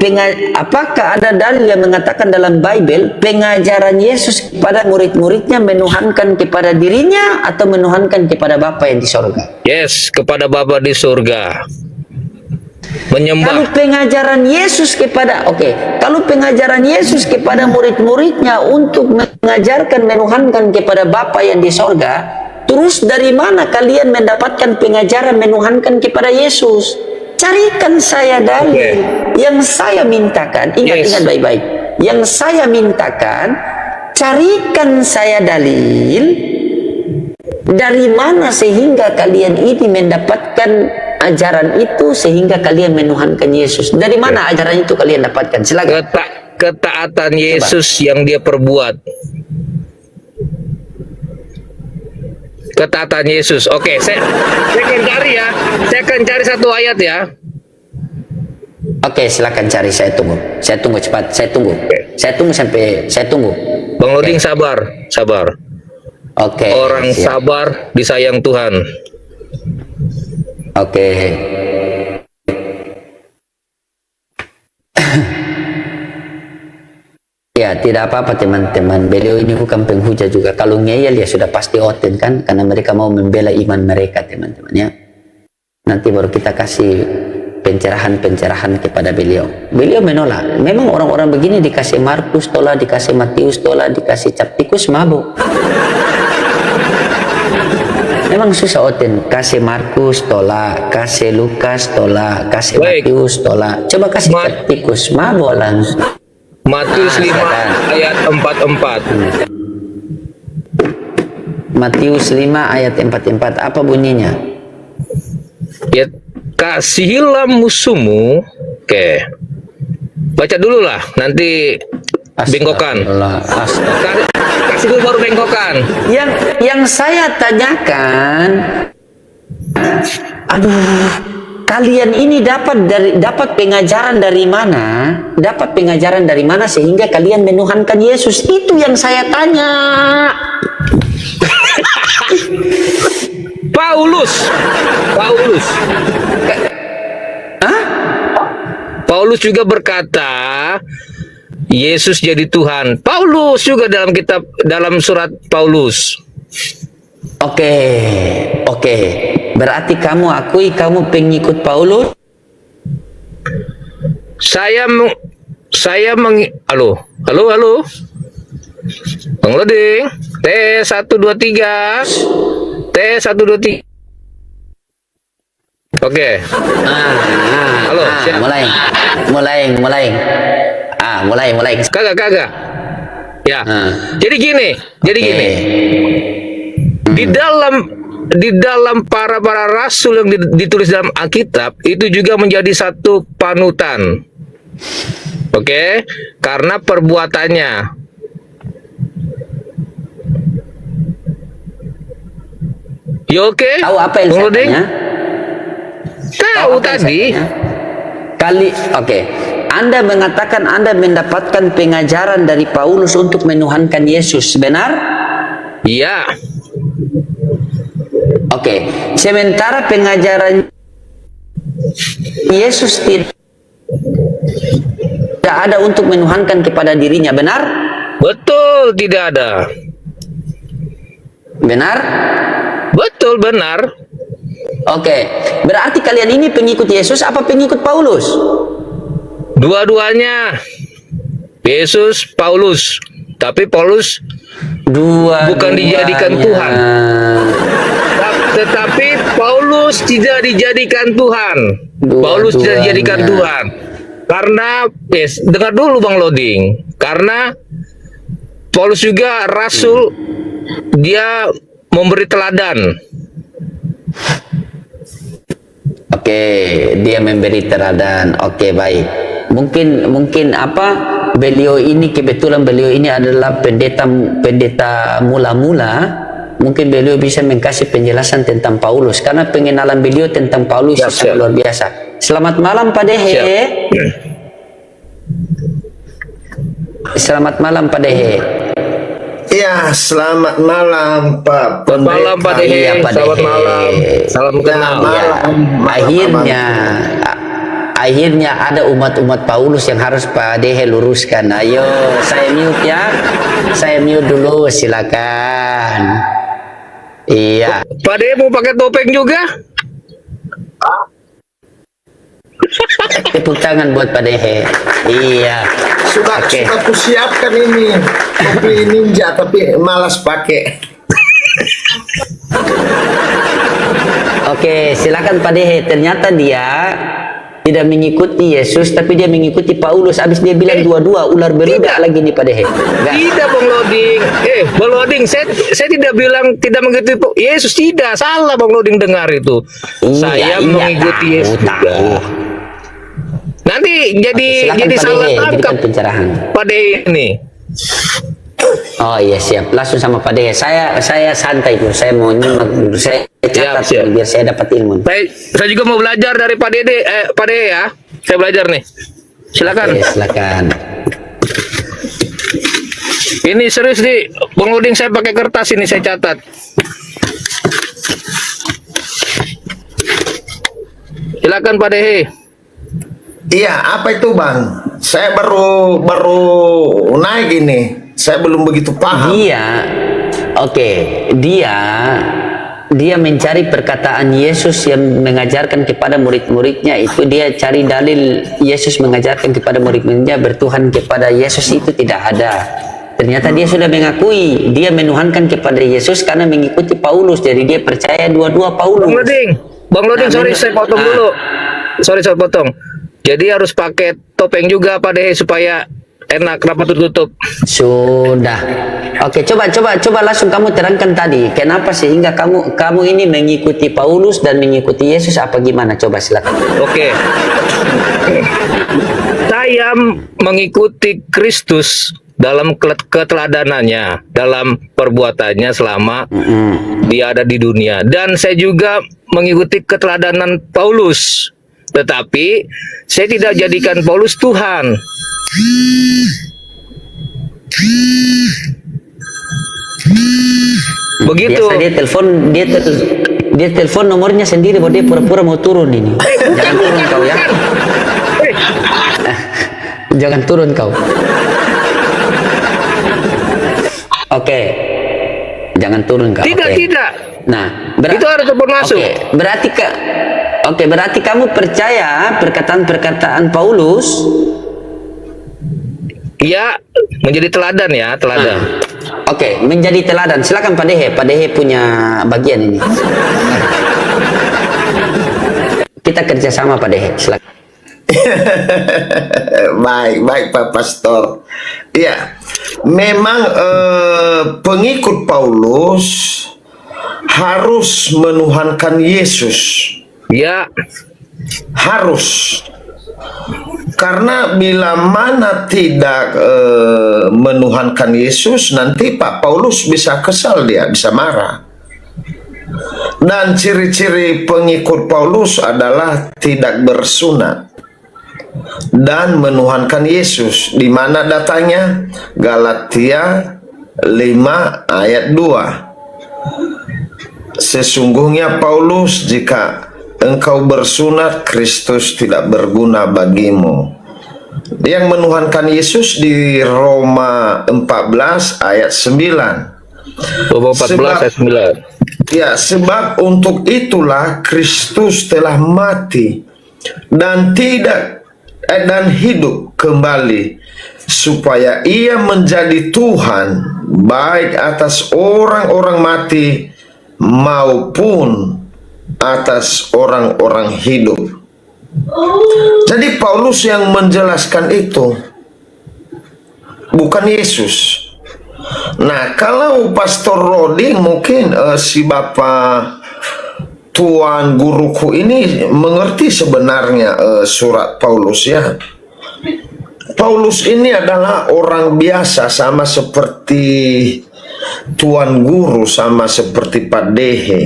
apakah ada dalil yang mengatakan dalam Bible, pengajaran Yesus kepada murid-muridnya menuhankan kepada dirinya atau menuhankan kepada Bapa yang di sorga? Yes, kepada Bapa di surga. Menyembah. Kalau pengajaran Yesus kepada, kalau pengajaran Yesus kepada murid-muridnya untuk mengajarkan, menuhankan kepada Bapa yang di sorga, terus dari mana kalian mendapatkan pengajaran menuhankan kepada Yesus? Carikan saya dalil. Yang saya mintakan, ingat baik-baik. Yang saya mintakan, carikan saya dalil dari mana sehingga kalian ini mendapatkan ajaran itu sehingga kalian menuhankan Yesus. Dari mana ajaran itu kalian dapatkan? Silakan. Ketaatan Yesus yang dia perbuat. Ketaatan Yesus. Oke, saya akan cari ya. Saya akan cari satu ayat ya. Oke, silakan cari, saya tunggu. Saya tunggu cepat, saya tunggu. Saya tunggu sampai saya tunggu. Bang Loding sabar. Oke. Orang siap. sabar disayang Tuhan. Oke. Ya, tidak apa-apa teman-teman. Beliau ini bukan penghujat juga. Kalau ngeyel ya sudah pasti oten kan, karena mereka mau membela iman mereka teman-teman ya. Nanti baru kita kasih pencerahan-pencerahan kepada beliau. Beliau menolak. Memang orang-orang begini dikasih Markus tolak, dikasih Matius tolak, dikasih Captikus mabuk. Memang susah oten. Kasih Markus tolak, kasih Lukas tolak, kasih Matius tolak. Coba kasih Captikus mabuk langsung. Matius 5 ayat 44. Matius 5 ayat 44. Apa bunyinya? Ya, kasihilah musuhmu. Oke. Baca dulu lah, nanti bengkokan. Kasih dulu baru bengkokan. Yang saya tanyakan, kalian ini dapat pengajaran dari mana? Dapat pengajaran dari mana sehingga kalian menuhankan Yesus? Itu yang saya tanya. Paulus. Hah? Paulus juga berkata, Yesus jadi Tuhan. Paulus juga dalam surat Paulus. Oke. Berarti kamu akui kamu pengikut Paulus? Halo. Bang Loding. T123. T123. Oke. Halo, siap. Mulai. Mulai. Kagak. Ya. Jadi gini. Di dalam para rasul yang ditulis dalam Alkitab itu juga menjadi satu panutan. Oke? Karena perbuatannya. Ya oke? Tahu apa yang saya tanya? Tahu tadi. Anda mengatakan Anda mendapatkan pengajaran dari Paulus untuk menuhankan Yesus, benar? Iya. Oke. Sementara pengajaran Yesus tidak ada untuk menuhankan kepada dirinya, benar? Betul, tidak ada. Benar? Betul, benar. Oke. Berarti kalian ini pengikut Yesus apa pengikut Paulus? Dua-duanya. Yesus, Paulus. Tapi Paulus bukan dijadikan Tuhan. Tetapi Paulus tidak dijadikan Tuhan. Paulus tidak dijadikan Tuhan. Karena, dengar dulu Bang Loding. Karena Paulus juga rasul, dia memberi teladan. Oke, dia memberi teladan. Oke, baik. Mungkin beliau ini kebetulan beliau ini adalah pendeta mula-mula. Mungkin beliau bisa mengkasih penjelasan tentang Paulus karena pengenalan beliau tentang Paulus sangat luar biasa. Selamat malam Pak Dehe. Selamat malam Pak Dehe. Ya, selamat malam Pak. Selamat malam Pak Dehe. Iya, Pak Selamat Dehe. malam. Salam kenal. Akhirnya ada umat-umat Paulus yang harus Pak Dehe luruskan. Ayo, saya mute ya. Saya mute dulu, silakan. Iya. Pak Dehe mau pakai topeng juga? Tepuk tangan buat Pak Dehe. Iya. Sudah Oke. sudah kusiapkan ini topi ninja tapi malas pakai. Oke, silakan Pak Dehe. Ternyata dia tidak mengikuti Yesus, tapi dia mengikuti Paulus. Abis dia bilang dua-dua ular beludak Tidak. lagi nih Pak Dehe. Enggak. Tidak, Bang Loding. Bang Loding, saya tidak bilang tidak mengikuti Yesus. Tidak, salah Bang Loding dengar itu. Saya mengikuti Yesus juga. tahu. Nanti Silakan jadi Pak salah Dehe, tangkap berikan pencerahan. pada ini. Oh iya siap, langsung sama Pak Dehe. Saya santai dulu, saya mau nyimak dulu, saya catat Siap. dulu, biar saya dapat ilmu. Saya juga mau belajar dari Pak Dede ya. Saya belajar nih. Silakan. Oke, silakan. Ini serius nih, Bang Loding, saya pakai kertas ini saya catat. Silakan Pak Dehe. Iya, apa itu Bang? Saya baru naik ini. Saya belum begitu paham. Dia mencari perkataan Yesus yang mengajarkan kepada murid-muridnya, itu dia cari dalil Yesus mengajarkan kepada murid-muridnya bertuhan kepada Yesus itu tidak ada. Ternyata dia sudah mengakui dia menuhankan kepada Yesus karena mengikuti Paulus, jadi dia percaya dua-dua Paulus. Bang Loding, Nah, sorry saya potong dulu. Sorry saya potong. Jadi harus pakai topeng juga Pak Dehe supaya enak rapat tertutup. Sudah. Oke, coba langsung kamu terangkan tadi. Kenapa sehingga kamu ini mengikuti Paulus dan mengikuti Yesus apa gimana? Coba silakan. Oke. Saya mengikuti Kristus dalam keteladanannya, dalam perbuatannya selama dia ada di dunia. Dan saya juga mengikuti keteladanan Paulus. Tetapi saya tidak jadikan Paulus Tuhan. Begitu. Biasa dia telepon nomornya sendiri bahwa dia pura-pura mau turun ini. Jangan turun kau ya. Jangan turun kau. Oke. Jangan turun kau. Tidak, Oke. tidak. Nah, Itu harus telepon masuk. Berarti kamu percaya perkataan-perkataan Paulus? Ya, menjadi teladan ya, teladan. Oke, menjadi teladan. Silakan Pak Dehe. Pak Dehe punya bagian ini. Kita kerjasama Pak Dehe. Silakan. Baik Pak Pastor. Iya, memang pengikut Paulus harus menuhankan Yesus. Ya, Harus. Karena bila mana tidak menuhankan Yesus, nanti Pak Paulus bisa kesal, dia bisa marah. Dan ciri-ciri pengikut Paulus adalah tidak bersunat dan menuhankan Yesus. Di mana datanya? Galatia 5 ayat 2. Sesungguhnya Paulus, jika engkau bersunat, Kristus tidak berguna bagimu. Yang menuhankan Yesus di Roma 14 ayat 9. Roma 14 ayat 9. Ya, sebab untuk itulah Kristus telah mati dan hidup kembali, supaya ia menjadi Tuhan baik atas orang-orang mati maupun atas orang-orang hidup. Jadi Paulus yang menjelaskan itu, bukan Yesus. Nah, kalau Pastor Roding mungkin si Bapak Tuan guruku ini mengerti sebenarnya surat Paulus ya. Paulus ini adalah orang biasa, sama seperti Tuan Guru, sama seperti Pak Dehe.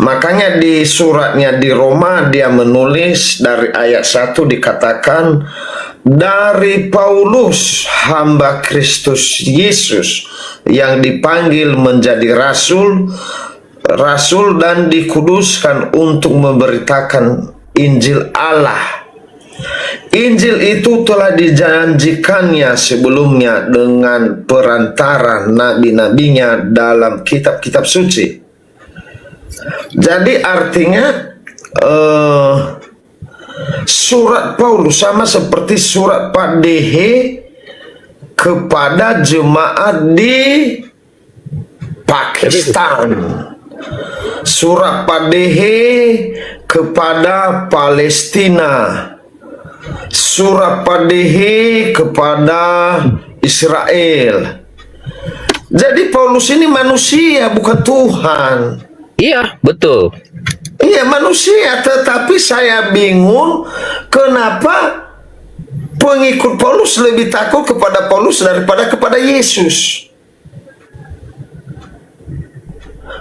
Makanya di suratnya di Roma dia menulis dari ayat 1 dikatakan, dari Paulus hamba Kristus Yesus yang dipanggil menjadi rasul dan dikuduskan untuk memberitakan Injil Allah. Injil itu telah dijanjikannya sebelumnya dengan perantara nabi-nabinya dalam kitab-kitab suci. Jadi artinya surat Paulus sama seperti surat Pak Dehe kepada jemaat di Pakistan, surat Pak Dehe kepada Palestina, surat Pak Dehe kepada Israel. Jadi Paulus ini manusia, bukan Tuhan. Iya, betul. Iya, manusia, tetapi saya bingung kenapa pengikut Paulus lebih takut kepada Paulus daripada kepada Yesus.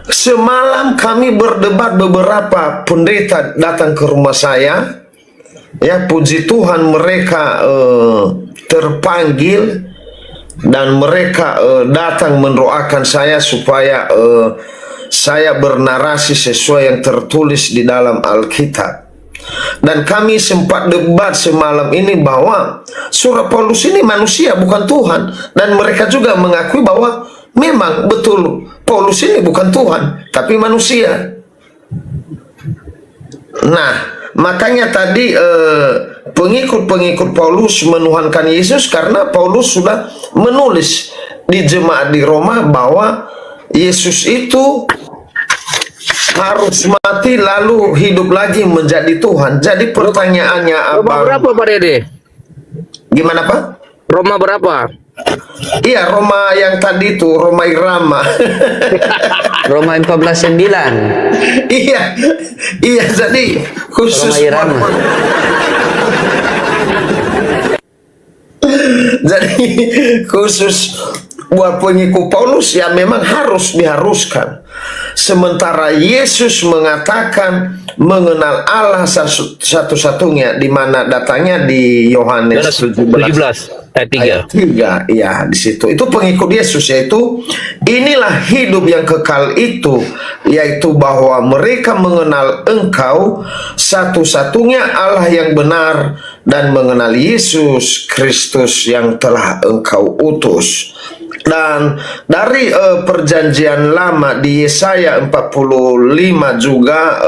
Semalam kami berdebat, beberapa pendeta datang ke rumah saya. Ya, puji Tuhan mereka terpanggil dan mereka datang mendoakan saya supaya saya bernarasi sesuai yang tertulis di dalam Alkitab. Dan kami sempat debat semalam ini bahwa surat Paulus ini manusia, bukan Tuhan. Dan mereka juga mengakui bahwa memang betul Paulus ini bukan Tuhan, tapi manusia. Nah, makanya tadi pengikut-pengikut Paulus menuhankan Yesus karena Paulus sudah menulis di jemaat di Roma bahwa Yesus itu harus mati lalu hidup lagi menjadi Tuhan. Jadi pertanyaannya Roma berapa Pak Dede? Gimana Pak? Roma berapa? Iya, Roma yang tadi itu, Roma Irama. Roma 14:9. Iya, iya, jadi khusus Roma Irama. Jadi khusus buat pengikut Paulus ya memang harus diharuskan. Sementara Yesus mengatakan mengenal Allah satu-satunya, di mana datanya di Yohanes 17 ayat 3. ayat 3, ya di situ. Itu pengikut Yesus, yaitu inilah hidup yang kekal itu, yaitu bahwa mereka mengenal Engkau satu-satunya Allah yang benar dan mengenal Yesus Kristus yang telah Engkau utus. Dan dari perjanjian lama di Yesaya 45 juga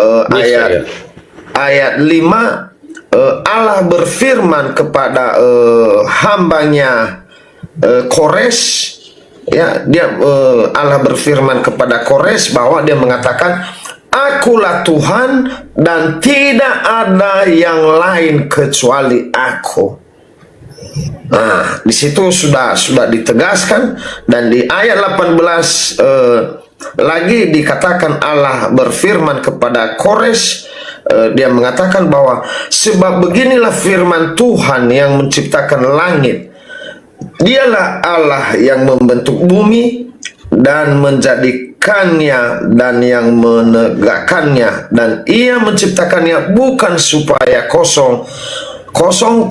ayat 5, Allah berfirman kepada hambanya Kores, ya, Allah berfirman kepada Kores bahwa dia mengatakan, Akulah Tuhan dan tidak ada yang lain kecuali Aku. Nah, di situ sudah ditegaskan, dan di ayat 18 lagi dikatakan Allah berfirman kepada Kores, dia mengatakan bahwa sebab beginilah firman Tuhan yang menciptakan langit, dialah Allah yang membentuk bumi dan menjadikannya dan yang menegakkannya, dan ia menciptakannya bukan supaya kosong,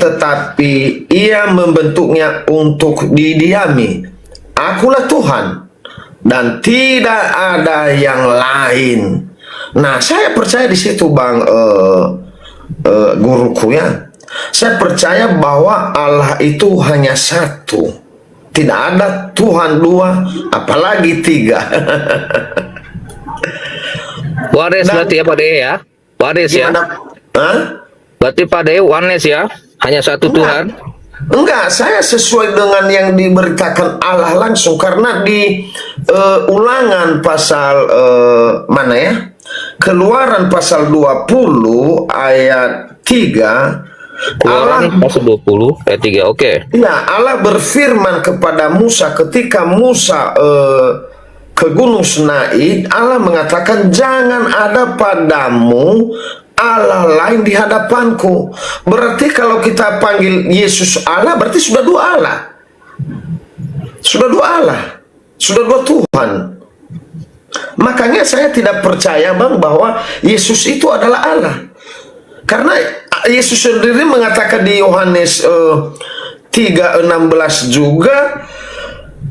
tetapi ia membentuknya untuk didiami. Akulah Tuhan dan tidak ada yang lain. Nah, saya percaya di situ Bang guruku ya. Saya percaya bahwa Allah itu hanya satu. Tidak ada Tuhan dua, apalagi tiga. Waris berarti ya Pak Dede ya? Waris ya? Hah? Berarti Pak Dede wanes ya? Hanya satu Tuhan? Enggak, saya sesuai dengan yang diberitakan Allah langsung, karena di Ulangan pasal mana ya? Keluaran pasal 20 ayat 3. Keluaran pasal 20 ayat 3. Oke. Ya, Allah berfirman kepada Musa ketika Musa ke Gunung Sinai. Allah mengatakan, jangan ada padamu Allah lain di hadapanku. Berarti kalau kita panggil Yesus Allah, berarti sudah dua Allah. Sudah dua Allah. Sudah dua Tuhan. Makanya saya tidak percaya Bang bahwa Yesus itu adalah Allah. Karena Yesus sendiri mengatakan di Yohanes 3:16 juga,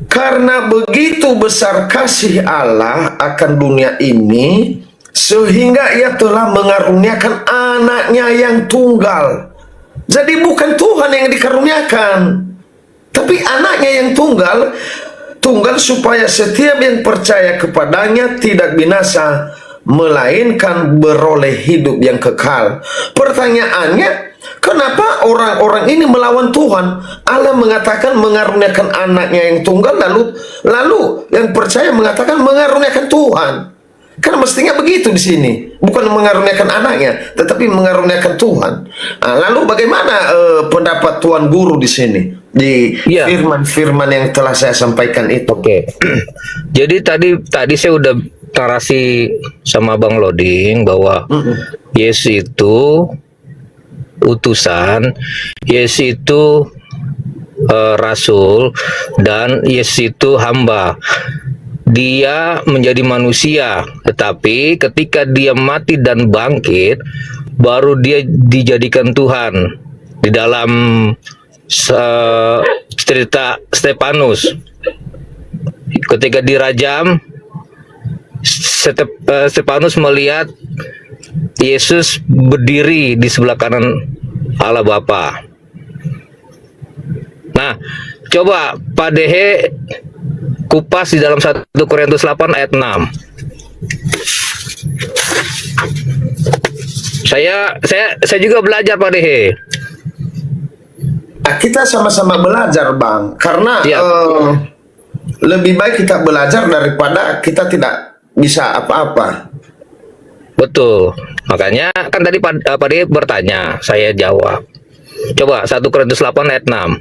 karena begitu besar kasih Allah akan dunia ini, sehingga ia telah mengaruniakan anaknya yang tunggal. Jadi bukan Tuhan yang dikaruniakan, tapi anaknya yang tunggal supaya setiap yang percaya kepadanya tidak binasa, melainkan beroleh hidup yang kekal. Pertanyaannya, Kenapa orang-orang ini melawan Tuhan? Allah mengatakan mengaruniakan anaknya yang tunggal, lalu yang percaya mengatakan mengaruniakan Tuhan. Kan mestinya begitu di sini, bukan mengaruniakan anaknya, tetapi mengaruniakan Tuhan. Nah, lalu bagaimana pendapat Tuan Guru di sini di Iya. firman-firman yang telah saya sampaikan itu? Oke. Jadi tadi saya udah narasi sama Bang Loding bahwa Yesus itu utusan, Yesus itu rasul, dan Yesus itu hamba. Dia menjadi manusia, tetapi ketika dia mati dan bangkit, baru dia dijadikan Tuhan. Di dalam cerita Stefanus, ketika dirajam, Stefanus melihat Yesus berdiri di sebelah kanan Allah Bapa. Nah, coba Pak Dehe kupas di dalam 1 Korintus 8 ayat 6. Saya juga belajar Pak Dehe. Nah, kita sama-sama belajar, Bang, karena Iya. lebih baik kita belajar daripada kita tidak bisa apa-apa. Betul. Makanya kan tadi Pak Dehe bertanya, saya jawab. Coba 1 Korintus 8 ayat 6.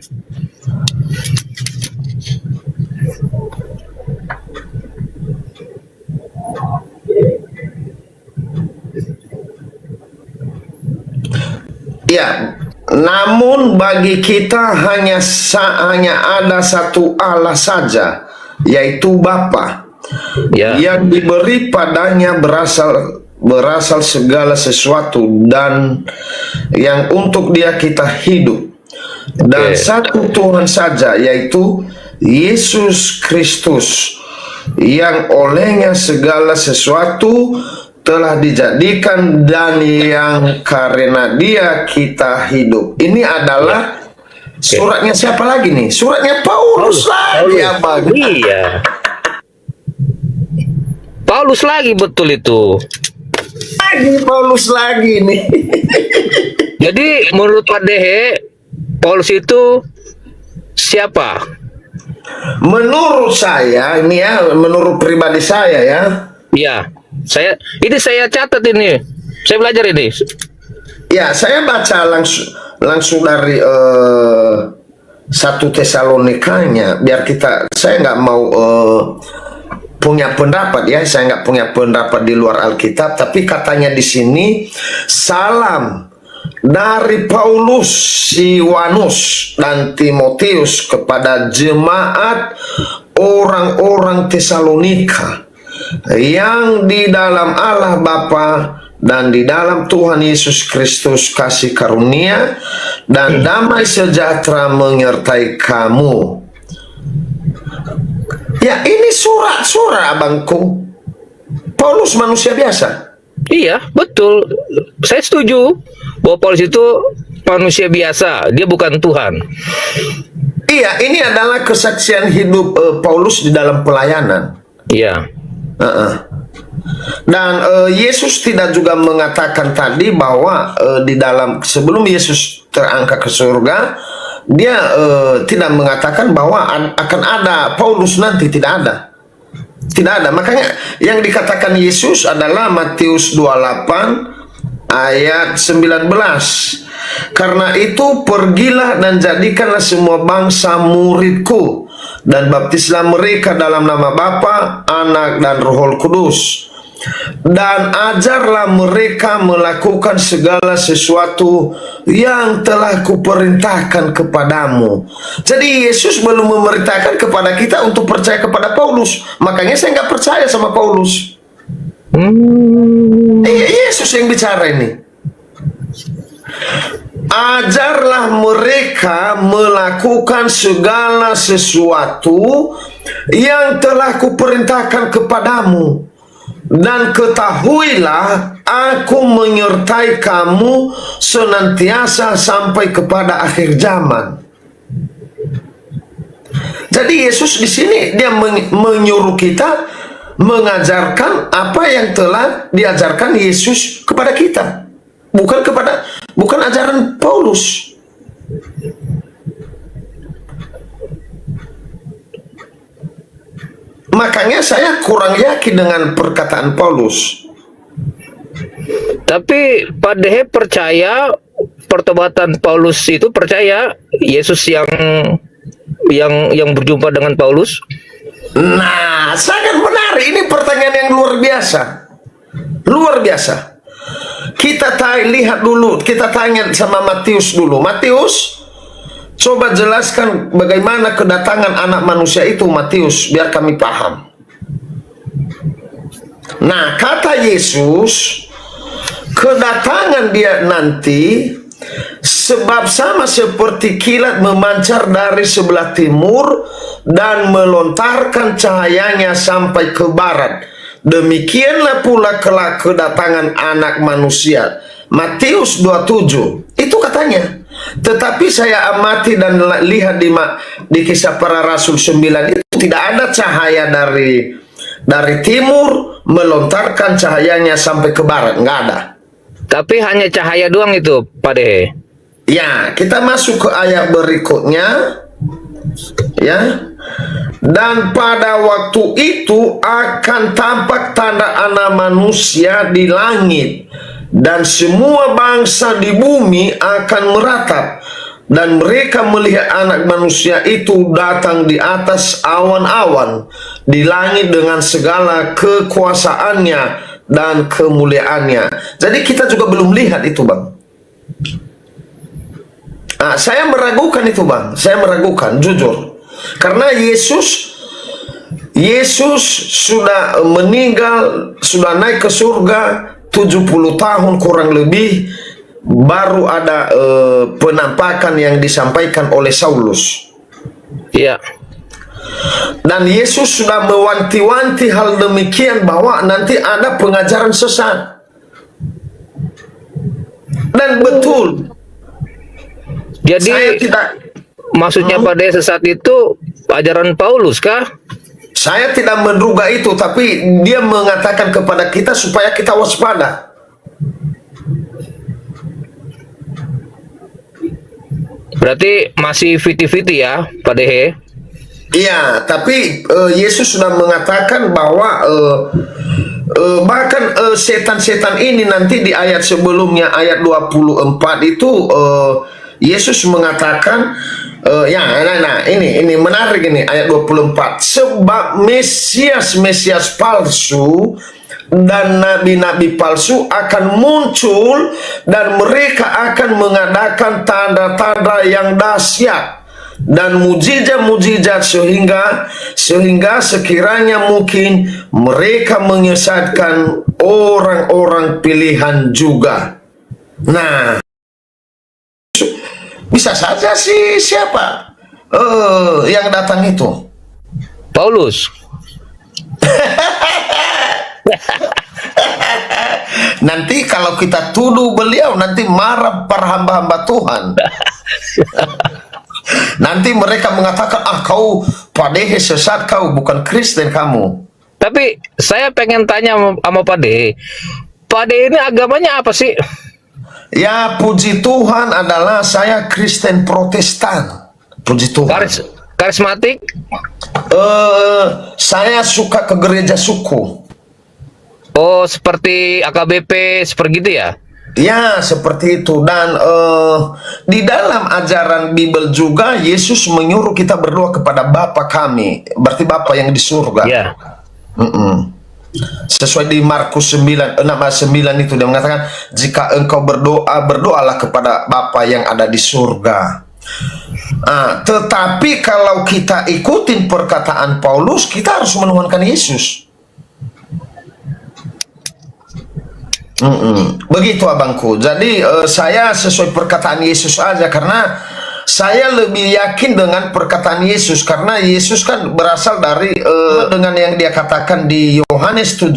Ya, namun bagi kita hanya ada satu Allah saja, yaitu Bapa, Ya. yang diberi padanya berasal segala sesuatu, dan yang untuk Dia kita hidup, dan Oke. satu Tuhan saja, yaitu Yesus Kristus, yang olehnya segala sesuatu telah dijadikan dan yang karena Dia kita hidup. Ini adalah suratnya siapa lagi nih? Suratnya Paulus lagi, Abang. Iya. Paulus lagi, betul itu. Lagi Paulus lagi nih. Jadi menurut Pak Dehe, Paulus itu siapa? Menurut saya, ini ya, menurut pribadi saya ya, Iya, saya catat ini. Saya belajar ini. ya saya baca langsung dari 1 Tesalonikanya, biar saya nggak mau punya pendapat ya, saya nggak punya pendapat di luar Alkitab, tapi katanya di sini salam dari Paulus, Silwanus, dan Timotius kepada jemaat orang-orang Tesalonika yang di dalam Allah Bapa dan di dalam Tuhan Yesus Kristus kasih karunia dan damai sejahtera menyertai kamu. Ya, ini surat-surat, abangku. Paulus manusia biasa. Iya, betul. Saya setuju bahwa Paulus itu manusia biasa, dia bukan Tuhan. Iya, ini adalah kesaksian hidup Paulus di dalam pelayanan. Iya. Dan Yesus tidak juga mengatakan tadi bahwa di dalam sebelum Yesus terangkat ke surga, dia tidak mengatakan bahwa akan ada Paulus nanti, tidak ada. Tidak ada. Makanya yang dikatakan Yesus adalah Matius 28 ayat 19. Karena itu pergilah dan jadikanlah semua bangsa muridku, dan baptislah mereka dalam nama Bapa, Anak, dan Roh Kudus, dan ajarlah mereka melakukan segala sesuatu yang telah kuperintahkan kepadamu. Jadi Yesus belum memerintahkan kepada kita untuk percaya kepada Paulus. Makanya saya nggak percaya sama Paulus. Yesus yang bicara ini. Ajarlah mereka melakukan segala sesuatu yang telah kuperintahkan kepadamu, dan ketahuilah aku menyertai kamu senantiasa sampai kepada akhir zaman. Jadi Yesus di sini dia menyuruh kita mengajarkan apa yang telah diajarkan Yesus kepada kita, bukan kepada bukan ajaran Paulus. Makanya saya kurang yakin dengan perkataan Paulus. Tapi Pak Dehe percaya pertobatan Paulus itu, percaya Yesus yang berjumpa dengan Paulus? Nah, sangat menarik. Ini pertanyaan yang luar biasa. Luar biasa. Kita lihat dulu, kita tanya sama Matius dulu. Matius, coba jelaskan bagaimana kedatangan anak manusia itu, Matius, biar kami paham. Nah, kata Yesus, kedatangan dia nanti sebab sama seperti kilat memancar dari sebelah timur dan melontarkan cahayanya sampai ke barat. Demikianlah pula kelak kedatangan anak manusia. Matius 27. Itu katanya. Tetapi saya amati dan lihat di Kisah Para Rasul 9 itu tidak ada cahaya dari timur melontarkan cahayanya sampai ke barat, enggak ada. Tapi hanya cahaya doang itu, Pak Dehe. Ya, kita masuk ke ayat berikutnya. Ya. Dan pada waktu itu akan tampak tanda anak manusia di langit, dan semua bangsa di bumi akan meratap, dan mereka melihat anak manusia itu datang di atas awan-awan di langit dengan segala kekuasaannya dan kemuliaannya. Jadi kita juga belum lihat itu, Bang. Saya meragukan itu, Bang. Saya meragukan, jujur. Karena Yesus sudah meninggal, sudah naik ke surga 70 tahun kurang lebih, baru ada penampakan yang disampaikan oleh Saulus. Iya. Dan Yesus sudah mewanti-wanti hal demikian, bahwa nanti ada pengajaran sesat. Dan betul. Jadi Saya tidak maksudnya pada sesat itu ajaran Paulus kah? Saya tidak menduga itu, tapi dia mengatakan kepada kita supaya kita waspada. Berarti masih 50-50 ya, Pak Dehe? Iya, tapi Yesus sudah mengatakan bahwa bahkan setan-setan ini nanti di ayat sebelumnya, ayat 24 itu Yesus mengatakan ini menarik ini ayat 24. Sebab Mesias palsu dan nabi-nabi palsu akan muncul, dan mereka akan mengadakan tanda-tanda yang dahsyat dan mujizat-mujizat sehingga sekiranya mungkin mereka menyesatkan orang-orang pilihan juga. Nah, bisa saja sih siapa yang datang itu? Paulus. Nanti kalau kita tuduh beliau, nanti marah para hamba-hamba Tuhan. Nanti mereka mengatakan, kau Pak Dehe sesat, kau bukan Kristen kamu. Tapi saya pengen tanya sama Pak Dehe. Pak Dehe ini agamanya apa sih? Ya, puji Tuhan adalah saya Kristen Protestan. Puji Tuhan. Karismatik? Saya suka ke gereja suku. Oh, seperti AKBP, seperti gitu ya? Ya, seperti itu. Dan di dalam ajaran Bible juga, Yesus menyuruh kita berdoa kepada Bapa kami. Berarti Bapa yang di surga. Ya. Sesuai di Markus 9 itu dia mengatakan, jika engkau berdoa, berdoalah kepada Bapa yang ada di surga. Tetapi kalau kita ikutin perkataan Paulus, kita harus menuhankan Yesus. Begitu abangku. Jadi saya sesuai perkataan Yesus aja, karena saya lebih yakin dengan perkataan Yesus, karena Yesus kan berasal dari dengan yang dia katakan di Yohanes 17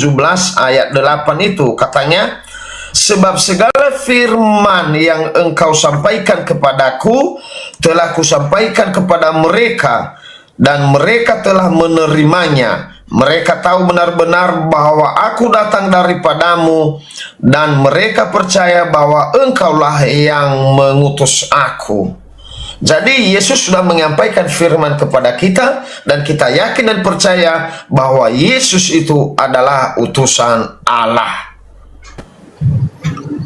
ayat 8 itu, katanya, sebab segala firman yang engkau sampaikan kepadaku telah kusampaikan kepada mereka, dan mereka telah menerimanya, Mereka tahu benar-benar bahwa aku datang daripadamu, dan mereka percaya bahwa engkaulah yang mengutus aku. Jadi Yesus sudah menyampaikan firman kepada kita, dan kita yakin dan percaya bahwa Yesus itu adalah utusan Allah.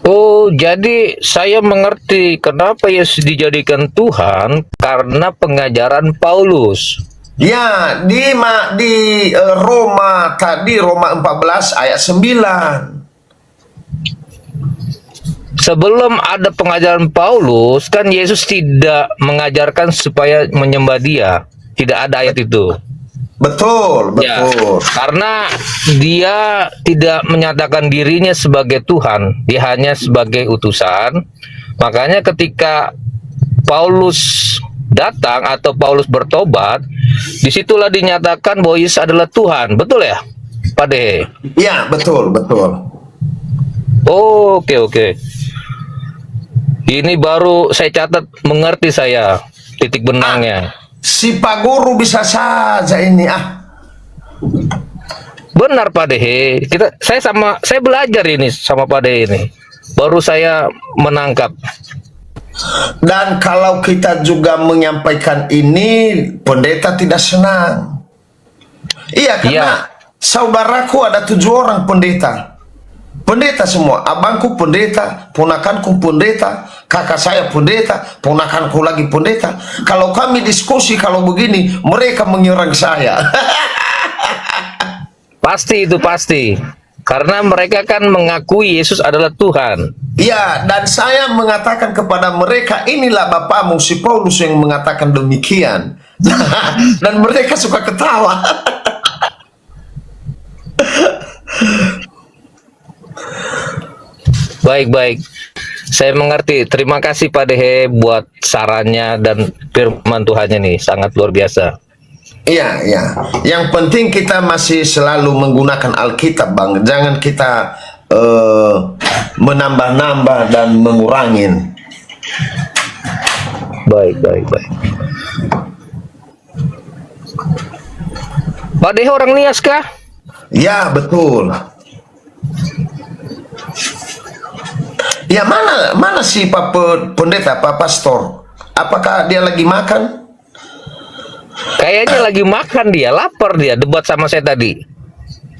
Oh, jadi saya mengerti kenapa Yesus dijadikan Tuhan karena pengajaran Paulus. Ya, di Roma tadi, Roma 14 ayat 9. Sebelum ada pengajaran Paulus, kan Yesus tidak mengajarkan supaya menyembah Dia. Tidak ada ayat itu. Betul, Ya, betul. karena dia tidak menyatakan dirinya sebagai Tuhan, dia hanya sebagai utusan. Makanya ketika Paulus datang atau Paulus bertobat, disitulah dinyatakan bahwa Yesus adalah Tuhan. Betul ya, Pak De? Ya, betul, betul. Oke. Ini baru saya catat, mengerti saya titik benangnya. Si Pak Guru bisa saja ini Benar Pak Dehe, saya belajar ini sama Pak Dehe ini. Baru saya menangkap. Dan kalau kita juga menyampaikan ini, pendeta tidak senang. Iya, karena saudaraku ada 7 orang pendeta. Pendeta semua, abangku pendeta, ponakanku pendeta, kakak saya pendeta, ponakanku lagi pendeta. Kalau kami diskusi kalau begini, mereka menyerang saya. Pasti itu pasti. Karena mereka kan mengakui Yesus adalah Tuhan. Ya, dan saya mengatakan kepada mereka, inilah Bapamu si Paulus yang mengatakan demikian. Dan mereka suka ketawa. Baik. Saya mengerti. Terima kasih Pak Dehe buat sarannya dan firman Tuhannya nih. Sangat luar biasa. Iya. Yang penting kita masih selalu menggunakan Alkitab, Bang. Jangan kita menambah-nambah dan mengurangin. Baik. Pak Dehe orang Nias kah? Ya, betul. Ya, mana si Pak Pendeta, Pak Pastor? Apakah dia lagi makan? Kayaknya lagi makan dia, lapar dia, debat sama saya tadi.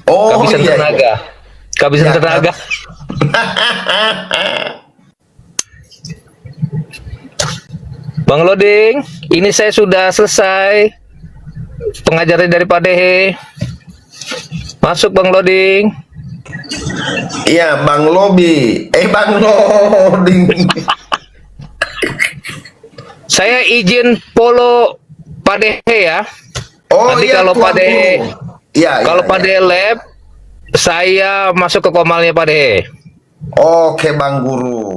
Oh, Kehabisan iya. tenaga. Kehabisan Ya, tenaga. Bang Loding, ini saya sudah selesai pengajaran dari Pak Dehe. Masuk Bang Loding. Iya, Bang Lobi. Bang Loding. Saya izin follow Pak Dehe ya. Oh, Nanti iya, kalau Tuan Pak Dehe, Guru. Iya, kalau iya, Pak iya. Dehe lab, saya masuk ke komalnya Pak Dehe. Oke, Bang Guru.